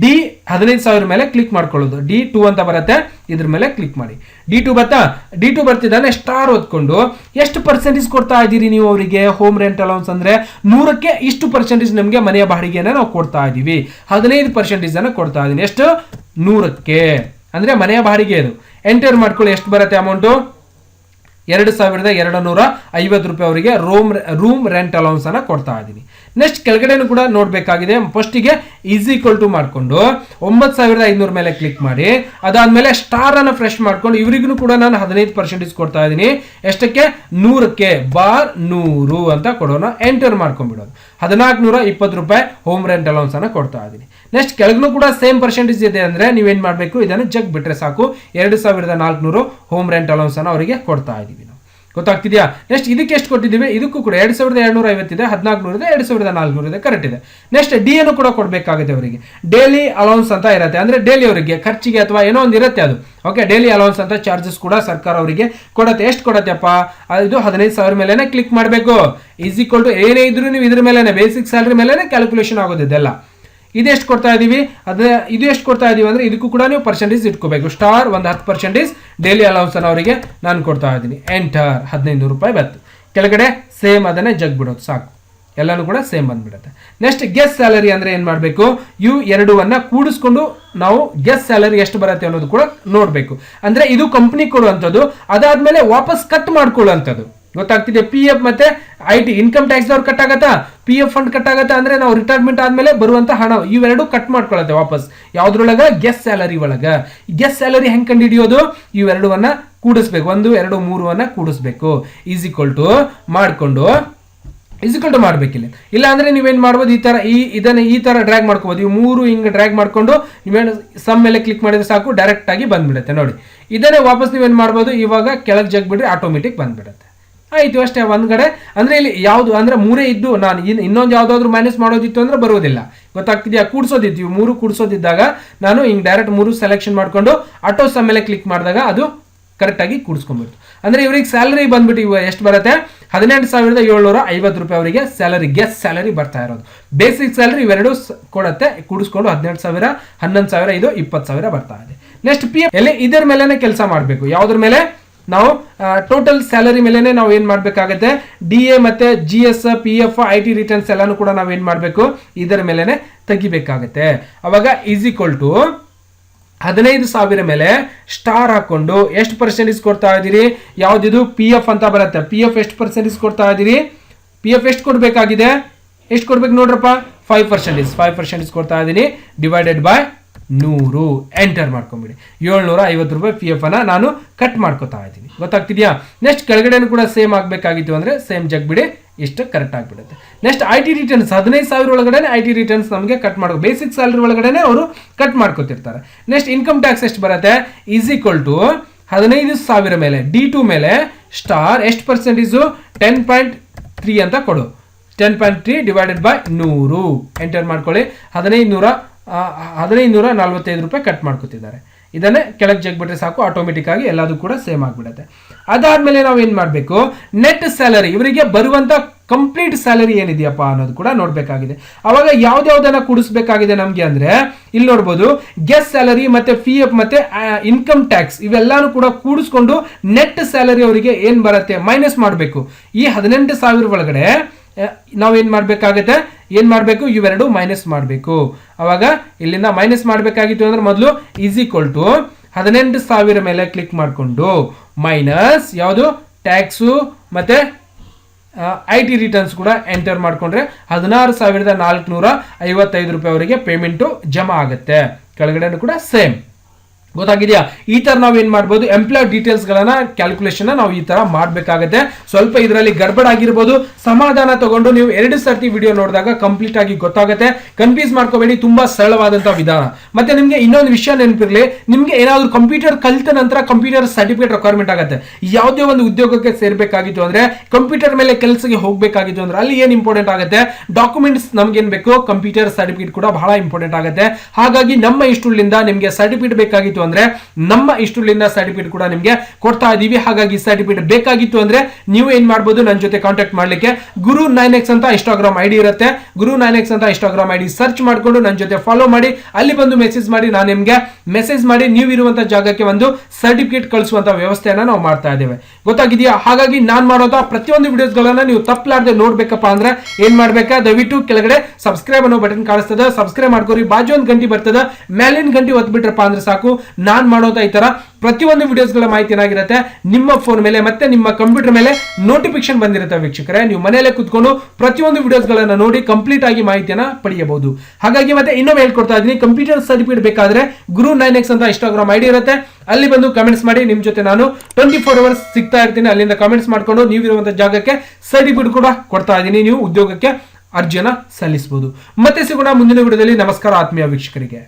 ಡಿ 15,000 ಮೇಲೆ ಕ್ಲಿಕ್ ಮಾಡ್ಕೊಳ್ಳೋದು. D2 ಅಂತ ಬರುತ್ತೆ, ಇದ್ರ ಮೇಲೆ ಕ್ಲಿಕ್ ಮಾಡಿ. D2 ಬರ್ತಿದ್ದಾನೆ, ಸ್ಟಾರ್ ಓದ್ಕೊಂಡು ಎಷ್ಟು ಪರ್ಸೆಂಟೇಜ್ ಕೊಡ್ತಾ ಇದ್ದೀರಿ ನೀವು ಅವರಿಗೆ ಹೋಮ್ ರೆಂಟ್ ಅಲೌನ್ಸ್ ಅಂದ್ರೆ 100ಕ್ಕೆ ಇಷ್ಟು ಪರ್ಸೆಂಟೇಜ್ ನಮಗೆ ಮನೆಯ ಬಾಡಿಗೆನ ನಾವು ಕೊಡ್ತಾ ಇದೀವಿ. 15% ಅನ್ನ ಕೊಡ್ತಾ ಇದೀನಿ. ಎಷ್ಟು 100ಕ್ಕೆ ಅಂದ್ರೆ ಮನೆಯ ಬಾಡಿಗೆ. ಇದು ಎಂಟರ್ ಮಾಡ್ಕೊಳ್ಳಿ. ಎಷ್ಟು ಬರುತ್ತೆ ಅಮೌಂಟು, 2,250 ರೂಪಾಯಿ ಅವರಿಗೆ ರೂಮ್ ರೆಂಟ್ ಅಲೌನ್ಸ್ ಅನ್ನ ಕೊಡ್ತಾ ಇದ್ದೀನಿ. ನೆಕ್ಸ್ಟ್ ಕೆಳಗಡೆನೂ ಕೂಡ ನೋಡ್ಬೇಕಾಗಿದೆ. ಫಸ್ಟಿಗೆ ಈಕ್ವಲ್ ಟು ಮಾಡ್ಕೊಂಡು 9,500 ಮೇಲೆ ಕ್ಲಿಕ್ ಮಾಡಿ. ಅದಾದ್ಮೇಲೆ ಸ್ಟಾರ್ ಅನ್ನ ಫ್ರೆಶ್ ಮಾಡ್ಕೊಂಡು ಇವರಿಗೂ ಕೂಡ ನಾನು 15% ಕೊಡ್ತಾ ಇದ್ದೀನಿ. ಎಷ್ಟಕ್ಕೆ, 100ಕ್ಕೆ ಬಾರ್ 100 ಅಂತ ಕೊಡೋಣ. ಎಂಟರ್ ಮಾಡ್ಕೊಂಡ್ಬಿಡೋದು. 1,420 ರೂಪಾಯಿ ಹೋಮ್ ರೆಂಟ್ ಅಲೌನ್ಸ್ ಅನ್ನ ಕೊಡ್ತಾ ಇದ್ದೀನಿ. ನೆಕ್ಸ್ಟ್ ಕೆಳಗೂ ಕೂಡ ಸೇಮ್ ಪರ್ಸೆಂಟೇಜ್ ಇದೆ ಅಂದ್ರೆ ನೀವೇನ್ ಮಾಡ್ಬೇಕು, ಇದನ್ನು ಜಗ್ ಬಿಟ್ರೆ ಸಾಕು. 2,400 ಹೋಮ್ ರೆಂಟ್ ಅಲೌನ್ಸ್ ಅನ್ನ ಅವರಿಗೆ ಕೊಡ್ತಾ ಇದೀವಿ. ಗೊತ್ತಾಗ್ತಿದ್ಯಾ? ನೆಕ್ಸ್ಟ್ ಇದಕ್ಕೆ ಎಷ್ಟು ಕೊಟ್ಟಿದ್ದೀವಿ, ಇದಕ್ಕೂ ಕೂಡ 2,250 ಇದೆ, 1,400 ಇದೆ, 2,400 ಇದೆ, ಕರೆಕ್ಟ್ ಇದೆ. ನೆಕ್ಸ್ಟ್ ಡಿ ಅನ್ನು ಕೂಡ ಕೊಡಬೇಕಾಗುತ್ತೆ ಅವರಿಗೆ. ಡೈಲಿ ಅಲೌನ್ಸ್ ಅಂತ ಇರುತ್ತೆ, ಅಂದ್ರೆ ಡೈಲಿ ಅವರಿಗೆ ಖರ್ಚಿಗೆ ಅಥವಾ ಏನೋ ಒಂದು ಇರುತ್ತೆ ಅದು. ಓಕೆ, ಡೈಲಿ ಅಲೌನ್ಸ್ ಅಂತ ಚಾರ್ಜಸ್ ಕೂಡ ಸರ್ಕಾರ ಅವರಿಗೆ ಕೊಡುತ್ತೆ. ಎಷ್ಟು ಕೊಡತ್ತೆಪ್ಪ, ಇದು 15,000 ಮೇಲೆನೆ ಕ್ಲಿಕ್ ಮಾಡಬೇಕು. ಈಕ್ವಲ್ ಟು ಏನೇ ಇದ್ರು ನೀವು ಇದ್ರ ಮೇಲೆ ಬೇಸಿಕ್ ಸ್ಯಾಲರಿ ಮೇಲೆ ಕ್ಯಾಲ್ಕುಲೇಷನ್ ಆಗೋದಿದೆಲ್ಲ. ಇದೆಷ್ಟು ಕೊಡ್ತಾ ಇದೀವಿ, ಇದು ಎಷ್ಟು ಕೊಡ್ತಾ ಇದೀವಿ ಅಂದ್ರೆ ಇದಕ್ಕೂ ಕೂಡ ನೀವು ಪರ್ಸೆಂಟೇಜ್ ಇಟ್ಕೋಬೇಕು. ಸ್ಟಾರ್ ಒಂದು 10% ಡೈಲಿ ಅಲೌನ್ಸ್ ಅನ್ನು ಅವರಿಗೆ ನಾನು ಕೊಡ್ತಾ ಇದ್ದೀನಿ. ಎಂಟರ್ 1,500 ರೂಪಾಯಿ ಬಂತು. ಕೆಳಗಡೆ ಸೇಮ್ ಅದನ್ನೇ ಜಗ್ ಬಿಡೋದು ಸಾಕು, ಎಲ್ಲಾನು ಕೂಡ ಸೇಮ್ ಬಂದ್ಬಿಡುತ್ತೆ. ನೆಕ್ಸ್ಟ್ ಗೆಸ್ಟ್ ಸ್ಯಾಲರಿ ಅಂದ್ರೆ ಏನ್ ಮಾಡಬೇಕು, ಇವು ಎರಡನ್ನ ಕೂಡಿಸ್ಕೊಂಡು ನಾವು ಗೆಸ್ಟ್ ಸ್ಯಾಲರಿ ಎಷ್ಟು ಬರುತ್ತೆ ಅನ್ನೋದು ಕೂಡ ನೋಡ್ಬೇಕು. ಅಂದ್ರೆ ಇದು ಕಂಪನಿ ಕೊಡುವಂಥದ್ದು, ಅದಾದ್ಮೇಲೆ ವಾಪಸ್ ಕಟ್ ಮಾಡ್ಕೊಳ್ಳುವಂಥದ್ದು. ಗೊತ್ತಾಗ್ತಿದೆ? PF ಮತ್ತೆ IT ಇನ್ಕಮ್ ಟ್ಯಾಕ್ಸ್ ಅವ್ರು ಕಟ್ ಆಗತ್ತಾ, PF ಫಂಡ್ ಕಟ್ ಆಗತ್ತಾ ಅಂದ್ರೆ ನಾವು ರಿಟೈರ್ಮೆಂಟ್ ಆದ್ಮೇಲೆ ಬರುವಂತ ಹಣ ಇವೆರಡು ಕಟ್ ಮಾಡ್ಕೊಳತ್ತೆ ವಾಪಸ್. ಯಾವ್ದ್ರೊಳಗ, ಗೆಸ್ಟ್ ಸ್ಯಾಲರಿ ಒಳಗ. ಗೆಸ್ಟ್ ಸ್ಯಾಲರಿ ಹೆಂಗ್ ಕಂಡು ಹಿಡಿಯೋದು, ಇವೆರಡನ್ನ ಕೂಡಿಸ್ಬೇಕು. 1, 2, 3 ಕೂಡಿಸ್ಬೇಕು. ಈಕ್ವಲ್ ಟು ಮಾಡ್ಕೊಂಡು ಮಾಡ್ಬೇಕಿಲ್ಲ. ಇಲ್ಲ ಅಂದ್ರೆ ನೀವೇನ್ ಮಾಡ್ಬೋದು, ಇದನ್ನ ಈ ತರ ಡ್ರ್ಯಾಗ್ ಮಾಡ್ಕೋಬಹುದು. ಇವು 3 ಹಿಂಗ್ ಡ್ರ್ಯಾಗ್ ಮಾಡ್ಕೊಂಡು ನೀವೇನು ಸಮ್ ಮೇಲೆ ಕ್ಲಿಕ್ ಮಾಡಿದ್ರೆ ಸಾಕು, ಡೈರೆಕ್ಟ್ ಆಗಿ ಬಂದ್ಬಿಡುತ್ತೆ. ನೋಡಿ, ಇದನ್ನೇ ವಾಪಸ್ ನೀವೇನ್ ಮಾಡ್ಬೋದು, ಇವಾಗ ಕೆಳಗೆ ಜಗ್ ಬಿಡ್ರಿ, ಆಟೋಮೆಟಿಕ್ ಬಂದ್ಬಿಡುತ್ತೆ. ಆಯ್ತು ಅಷ್ಟೇ. ಒಂದ್ಗಡೆ ಅಂದ್ರೆ ಇಲ್ಲಿ ಯಾವ್ದು ಅಂದ್ರೆ 3 ಇದ್ದು ನಾನು ಇನ್ನೊಂದು ಯಾವ್ದಾದ್ರು ಮೈನಸ್ ಮಾಡೋದಿತ್ತು ಅಂದ್ರೆ ಬರೋದಿಲ್ಲ. ಗೊತ್ತಾಗ್ತಿದ್ಯಾ? ಕೂಡ್ಸೋದಿತ್ತು, ಇವು 3 ಕೂಡ್ಸೋದಿದ್ದಾಗ ನಾನು ಹಿಂಗ್ ಡೈರೆಕ್ಟ್ 3 ಸೆಲೆಕ್ಷನ್ ಮಾಡ್ಕೊಂಡು ಆಟೋ ಸಮ್ ಮೇಲೆ ಕ್ಲಿಕ್ ಮಾಡಿದಾಗ ಅದು ಕರೆಕ್ಟ್ ಆಗಿ ಕೂಡಿಸ್ಕೊಂಡ್ಬಿಡ್ತು. ಅಂದ್ರೆ ಇವ್ರಿಗೆ ಸ್ಯಾಲರಿ ಬಂದ್ಬಿಟ್ಟು ಇವ ಎಷ್ಟು ಬರುತ್ತೆ, 18,750 ರೂಪಾಯಿ ಅವರಿಗೆ ಸ್ಯಾಲರಿ, ಗೆಸ್ಟ್ ಸ್ಯಾಲರಿ ಬರ್ತಾ ಇರೋದು. ಬೇಸಿಕ್ ಸ್ಯಾಲರಿ ಇವೆರಡು ಕೊಡುತ್ತೆ, ಕೂಡಿಸ್ಕೊಂಡು 18,000, 11,000, ಇದು 20,000 ಬರ್ತಾ ಇದೆ. ನೆಕ್ಸ್ಟ್ PF ಎಲ್ಲಿ ಇದರ ಮೇಲೆನೆ ಕೆಲಸ ಮಾಡಬೇಕು. ಯಾವ್ದ್ರ ಮೇಲೆ, ನಾವು ಟೋಟಲ್ ಸ್ಯಾಲರಿ ಮೇಲೆನೆ ನಾವು ಏನ್ ಮಾಡ್ಬೇಕಾಗತ್ತೆ, DA ಮತ್ತೆ GS, PF, IT ರಿಟರ್ನ್ಸ್ ಎಲ್ಲಾನು ಕೂಡ ನಾವು ಏನ್ ಮಾಡ್ಬೇಕು, ಇದರ ಮೇಲೆನೆ ತೆಗಿಬೇಕಾಗತ್ತೆ. ಅವಾಗ ಈಕ್ವಲ್ ಟು 15,000 ಮೇಲೆ ಸ್ಟಾರ್ ಹಾಕೊಂಡು ಎಷ್ಟು ಪರ್ಸೆಂಟೇಜ್ ಕೊಡ್ತಾ ಇದ್ದೀರಿ, ಯಾವ್ದಿದು PF ಅಂತ ಬರುತ್ತೆ. PF ಎಷ್ಟು ಪರ್ಸೆಂಟೇಜ್ ಕೊಡ್ತಾ ಇದ್ದೀರಿ, PF ಎಷ್ಟು ಕೊಡ್ಬೇಕಾಗಿದೆ, ಎಷ್ಟು ಕೊಡ್ಬೇಕು ನೋಡ್ರಪ್ಪ, 5% ಕೊಡ್ತಾ ಇದ್ದೀನಿ. ಡಿವೈಡೆಡ್ ಬೈ 100 ಎಂಟರ್ ಮಾಡ್ಕೊಂಬಿಡಿ. 750 ರೂಪಾಯಿ PF ಅನ್ನ ನಾನು ಕಟ್ ಮಾಡ್ಕೋತಾ ಇದ್ದೀನಿ. ಗೊತ್ತಾಗ್ತಿದ್ಯಾ? ನೆಕ್ಸ್ಟ್ ಕೆಳಗಡೆನೂ ಕೂಡ ಸೇಮ್ ಆಗ್ಬೇಕಾಗಿತ್ತು ಅಂದ್ರೆ ಸೇಮ್ ಜಗ್ ಬಿಡಿ, ಇಷ್ಟು ಕರೆಕ್ಟ್ ಆಗಿಬಿಡುತ್ತೆ. ನೆಕ್ಸ್ಟ್ IT ರಿಟರ್ನ್ಸ್ 15,000 ಒಳಗಡೆ IT ರಿಟರ್ನ್ಸ್ ನಮಗೆ ಕಟ್ ಮಾಡೋ, ಬೇಸಿಕ್ ಸ್ಯಾಲರಿ ಒಳಗಡೆ ಅವರು ಕಟ್ ಮಾಡ್ಕೋತಿರ್ತಾರೆ. ನೆಕ್ಸ್ಟ್ ಇನ್ಕಮ್ ಟ್ಯಾಕ್ಸ್ ಎಷ್ಟು ಬರುತ್ತೆ, ಈಕ್ವಲ್ ಟು 15,000 ಮೇಲೆ D2 ಮೇಲೆ ಸ್ಟಾರ್ ಎಷ್ಟು ಪರ್ಸೆಂಟೇಜು, 10.3 ಅಂತ ಕೊಡು. 10.3 ಡಿವೈಡೆಡ್ ಬೈ 100 ಎಂಟರ್ ಮಾಡ್ಕೊಳ್ಳಿ. 1,545 ರೂಪಾಯಿ ಕಟ್ ಮಾಡ್ಕೊತಿದ್ದಾರೆ. ಇದನ್ನೇ ಕೆಳಗೆ ಜಗ್ಬಿಟ್ರೆ ಸಾಕು, ಆಟೋಮೆಟಿಕ್ ಆಗಿ ಎಲ್ಲದೂ ಕೂಡ ಸೇಮ್ ಆಗಿಬಿಡುತ್ತೆ. ಅದಾದ್ಮೇಲೆ ನಾವು ಏನ್ ಮಾಡಬೇಕು, ನೆಟ್ ಸ್ಯಾಲರಿ, ಇವರಿಗೆ ಬರುವಂತ ಕಂಪ್ಲೀಟ್ ಸ್ಯಾಲರಿ ಏನಿದೆಯಪ್ಪ ಅನ್ನೋದು ಕೂಡ ನೋಡ್ಬೇಕಾಗಿದೆ. ಅವಾಗ ಯಾವ್ದಾವ್ದನ್ನ ಕೂಡಿಸ್ಬೇಕಾಗಿದೆ ನಮ್ಗೆ ಅಂದ್ರೆ ಇಲ್ಲಿ ನೋಡ್ಬೋದು, ಗೆಸ್ಟ್ ಸ್ಯಾಲರಿ ಮತ್ತೆ PF ಮತ್ತೆ ಇನ್ಕಮ್ ಟ್ಯಾಕ್ಸ್ ಇವೆಲ್ಲಾನು ಕೂಡ ಕೂಡಿಸ್ಕೊಂಡು ನೆಟ್ ಸ್ಯಾಲರಿ ಅವರಿಗೆ ಏನ್ ಬರುತ್ತೆ ಮೈನಸ್ ಮಾಡಬೇಕು. ಈ 18,000 ಒಳಗಡೆ ನಾವೇನ್ ಮಾಡ್ಬೇಕಾಗತ್ತೆ, ಏನ್ ಮಾಡ್ಬೇಕು, ಇವೆರಡು ಮೈನಸ್ ಮಾಡಬೇಕು. ಅವಾಗ ಇಲ್ಲಿಂದ ಮೈನಸ್ ಮಾಡಬೇಕಾಗಿತ್ತು ಅಂದ್ರೆ ಮೊದಲು ಈಸ್ ಈಕ್ವಲ್ ಟು 18,000 ಮೇಲೆ ಕ್ಲಿಕ್ ಮಾಡಿಕೊಂಡು ಮೈನಸ್ ಯಾವುದು ಟ್ಯಾಕ್ಸು ಮತ್ತೆ IT ರಿಟರ್ನ್ಸ್ ಕೂಡ ಎಂಟರ್ ಮಾಡ್ಕೊಂಡ್ರೆ 16,455 ರೂಪಾಯಿ ಅವರಿಗೆ ಪೇಮೆಂಟು ಜಮಾ ಆಗುತ್ತೆ. ಕೆಳಗಡೆ ಕೂಡ ಸೇಮ್. ಗೊತ್ತಾಗಿದೆಯಾ? ಈ ತರ ನಾವು ಏನ್ ಮಾಡ್ಬೋದು, ಎಂಪ್ಲಾಯ್ ಡೀಟೇಲ್ಸ್ ಗಳನ್ನ ಕ್ಯಾಲ್ಕುಲೇಷನ್ ನಾವು ಈ ತರ ಮಾಡ್ಬೇಕಾಗತ್ತೆ. ಸ್ವಲ್ಪ ಇದರಲ್ಲಿ ಗಡ್ಬಡ ಆಗಿರ್ಬೋದು, ಸಮಾಧಾನ ತಗೊಂಡು ನೀವು 2 ಸರ್ತಿ ವಿಡಿಯೋ ನೋಡಿದಾಗ ಕಂಪ್ಲೀಟ್ ಆಗಿ ಗೊತ್ತಾಗುತ್ತೆ. ಕನ್ಫ್ಯೂಸ್ ಮಾಡ್ಕೋಬೇಡಿ, ತುಂಬಾ ಸರಳವಾದಂತಹ ವಿಧಾನ. ಮತ್ತೆ ನಿಮ್ಗೆ ಇನ್ನೊಂದು ವಿಷಯ ನೆನಪಿರ್ಲಿ, ನಿಮ್ಗೆ ಏನಾದ್ರು ಕಂಪ್ಯೂಟರ್ ಕಲಿತ ನಂತರ ಕಂಪ್ಯೂಟರ್ ಸರ್ಟಿಫಿಕೇಟ್ ರಿಕ್ವೈರ್ಮೆಂಟ್ ಆಗುತ್ತೆ. ಯಾವುದೇ ಒಂದು ಉದ್ಯೋಗಕ್ಕೆ ಸೇರ್ಬೇಕಾಗಿತ್ತು ಅಂದ್ರೆ, ಕಂಪ್ಯೂಟರ್ ಮೇಲೆ ಕೆಲಸಕ್ಕೆ ಹೋಗ್ಬೇಕಾಗಿತ್ತು ಅಂದ್ರೆ ಅಲ್ಲಿ ಏನ್ ಇಂಪಾರ್ಟೆಂಟ್ ಆಗುತ್ತೆ, ಡಾಕ್ಯುಮೆಂಟ್ಸ್ ನಮ್ಗೆ ಏನ್ ಬೇಕು, ಕಂಪ್ಯೂಟರ್ ಸರ್ಟಿಫಿಕೇಟ್ ಕೂಡ ಬಹಳ ಇಂಪಾರ್ಟೆಂಟ್ ಆಗುತ್ತೆ. ಹಾಗಾಗಿ ನಮ್ಮ ಇನ್ಸ್ಟಿಟ್ಯೂಟ್ ನಿಮ್ಗೆ ಸರ್ಟಿಫಿಕೇಟ್ ಬೇಕಾಗಿತ್ತು ಅಂದ್ರೆ ನಮ್ಮ ಇನ್ಸ್ಟಿಟ್ಯೂಟ್ ಸರ್ಟಿಫಿಕೇಟ್ ಕೂಡ ನಿಮಗೆ ಕೊಡ್ತಾ ಇದೀವಿ. ಹಾಗಾಗಿ ಸರ್ಟಿಫಿಕೇಟ್ ಬೇಕಾಗಿತ್ತು ಅಂದ್ರೆ ನೀವು ಏನ್ ಮಾಡಬಹುದು, ನನ್ನ ಜೊತೆ ಕಾಂಟ್ಯಾಕ್ಟ್ ಮಾಡ್ಲಿಕ್ಕೆ ಗುರು 9x ಅಂತ ಇನ್ಸ್ಟಾಗ್ರಾಮ್ ಐಡಿ ಇರುತ್ತೆ. ಗುರು 9x ಅಂತ ಇನ್ಸ್ಟಾಗ್ರಾಮ್ ಐಡಿ ಸರ್ಚ್ ಮಾಡ್ಕೊಂಡು ನನ್ನ ಜೊತೆ ಫಾಲೋ ಮಾಡಿ, ಅಲ್ಲಿ ಬಂದು ಮೆಸೇಜ್ ಮಾಡಿ, ನಾನು ನಿಮ್ಗೆ ಮೆಸೇಜ್ ಮಾಡಿ ನೀವು ಇರುವಂತಹ ಜಾಗಕ್ಕೆ ಒಂದು ಸರ್ಟಿಫಿಕೇಟ್ ಕಳಿಸುವಂತ ವ್ಯವಸ್ಥೆಯನ್ನ ನಾವು ಮಾಡ್ತಾ ಇದ್ದೇವೆ. ಗೊತ್ತಾಗಿದೆಯಾ? ಹಾಗಾಗಿ ನಾನು ಮಾಡುವಂತಹ ಪ್ರತಿಯೊಂದು ವಿಡಿಯೋಸ್ ಗಳನ್ನ ನೀವು ತಪ್ಪಲಾರದೆ ನೋಡ್ಬೇಕಪ್ಪ ಅಂದ್ರೆ ಏನ್ ಮಾಡ್ಬೇಕಾ, ದಯವಿಟ್ಟು ಕೆಳಗಡೆ ಸಬ್ಸ್ಕ್ರೈಬ್ ಅನ್ನೋ ಬಟನ್ ಕಾಣಿಸ್ತದೆ, ಸಬ್ಸ್ಕ್ರೈಬ್ ಮಾಡ್ಕೋರಿ. ಬಾಜು ಒಂದು ಗಂಟೆ ಬರ್ತದೆ, ಮೇಲಿನ ಗಂಟೆ ಒತ್ಬಿಟ್ರಪ್ಪ ಅಂದ್ರೆ ಸಾಕು, ನಾನ್ ಮಾಡೋದ ಈ ತರ ಪ್ರತಿಯೊಂದು ವಿಡಿಯೋಸ್ ಗಳ ಮಾಹಿತಿ ಏನಾಗಿರುತ್ತೆ ನಿಮ್ಮ ಫೋನ್ ಮೇಲೆ ಮತ್ತೆ ನಿಮ್ಮ ಕಂಪ್ಯೂಟರ್ ಮೇಲೆ ನೋಟಿಫಿಕೇಶನ್ ಬಂದಿರುತ್ತೆ. ವೀಕ್ಷಕರೇ, ನೀವು ಮನೆಯಲ್ಲೇ ಕುತ್ಕೊಂಡು ಪ್ರತಿಯೊಂದು ವಿಡಿಯೋಸ್ ಗಳನ್ನ ನೋಡಿ ಕಂಪ್ಲೀಟ್ ಆಗಿ ಮಾಹಿತಿಯನ್ನ ಪಡೆಯಬಹುದು. ಹಾಗಾಗಿ ಮತ್ತೆ ಇನ್ನೊಮ್ಮೆ ಹೇಳ್ಕೊಡ್ತಾ ಇದ್ದೀನಿ, ಕಂಪ್ಯೂಟರ್ ಸರ್ಟಿಫಿಕೇಟ್ ಬೇಕಾದ್ರೆ ಗುರು 9x ಅಂತ ಇನ್ಸ್ಟಾಗ್ರಾಮ್ ಐಡಿ ಇರುತ್ತೆ, ಅಲ್ಲಿ ಬಂದು ಕಮೆಂಟ್ಸ್ ಮಾಡಿ. ನಿಮ್ ಜೊತೆ ನಾನು 24 ಅವರ್ಸ್ ಸಿಗ್ತಾ ಇರ್ತೀನಿ. ಅಲ್ಲಿಂದ ಕಮೆಂಟ್ಸ್ ಮಾಡ್ಕೊಂಡು ನೀವು ಇರುವಂತಹ ಜಾಗಕ್ಕೆ ಸರ್ಟಿಫಿಕೇಟ್ ಕೂಡ ಕೊಡ್ತಾ ಇದ್ದೀನಿ. ನೀವು ಉದ್ಯೋಗಕ್ಕೆ ಅರ್ಜಿಯನ್ನ ಸಲ್ಲಿಸಬಹುದು. ಮತ್ತೆ ಸಿಗೋಣ ಮುಂದಿನ ವಿಡಿಯೋದಲ್ಲಿ. ನಮಸ್ಕಾರ ಆತ್ಮೀಯ ವೀಕ್ಷಕರಿಗೆ.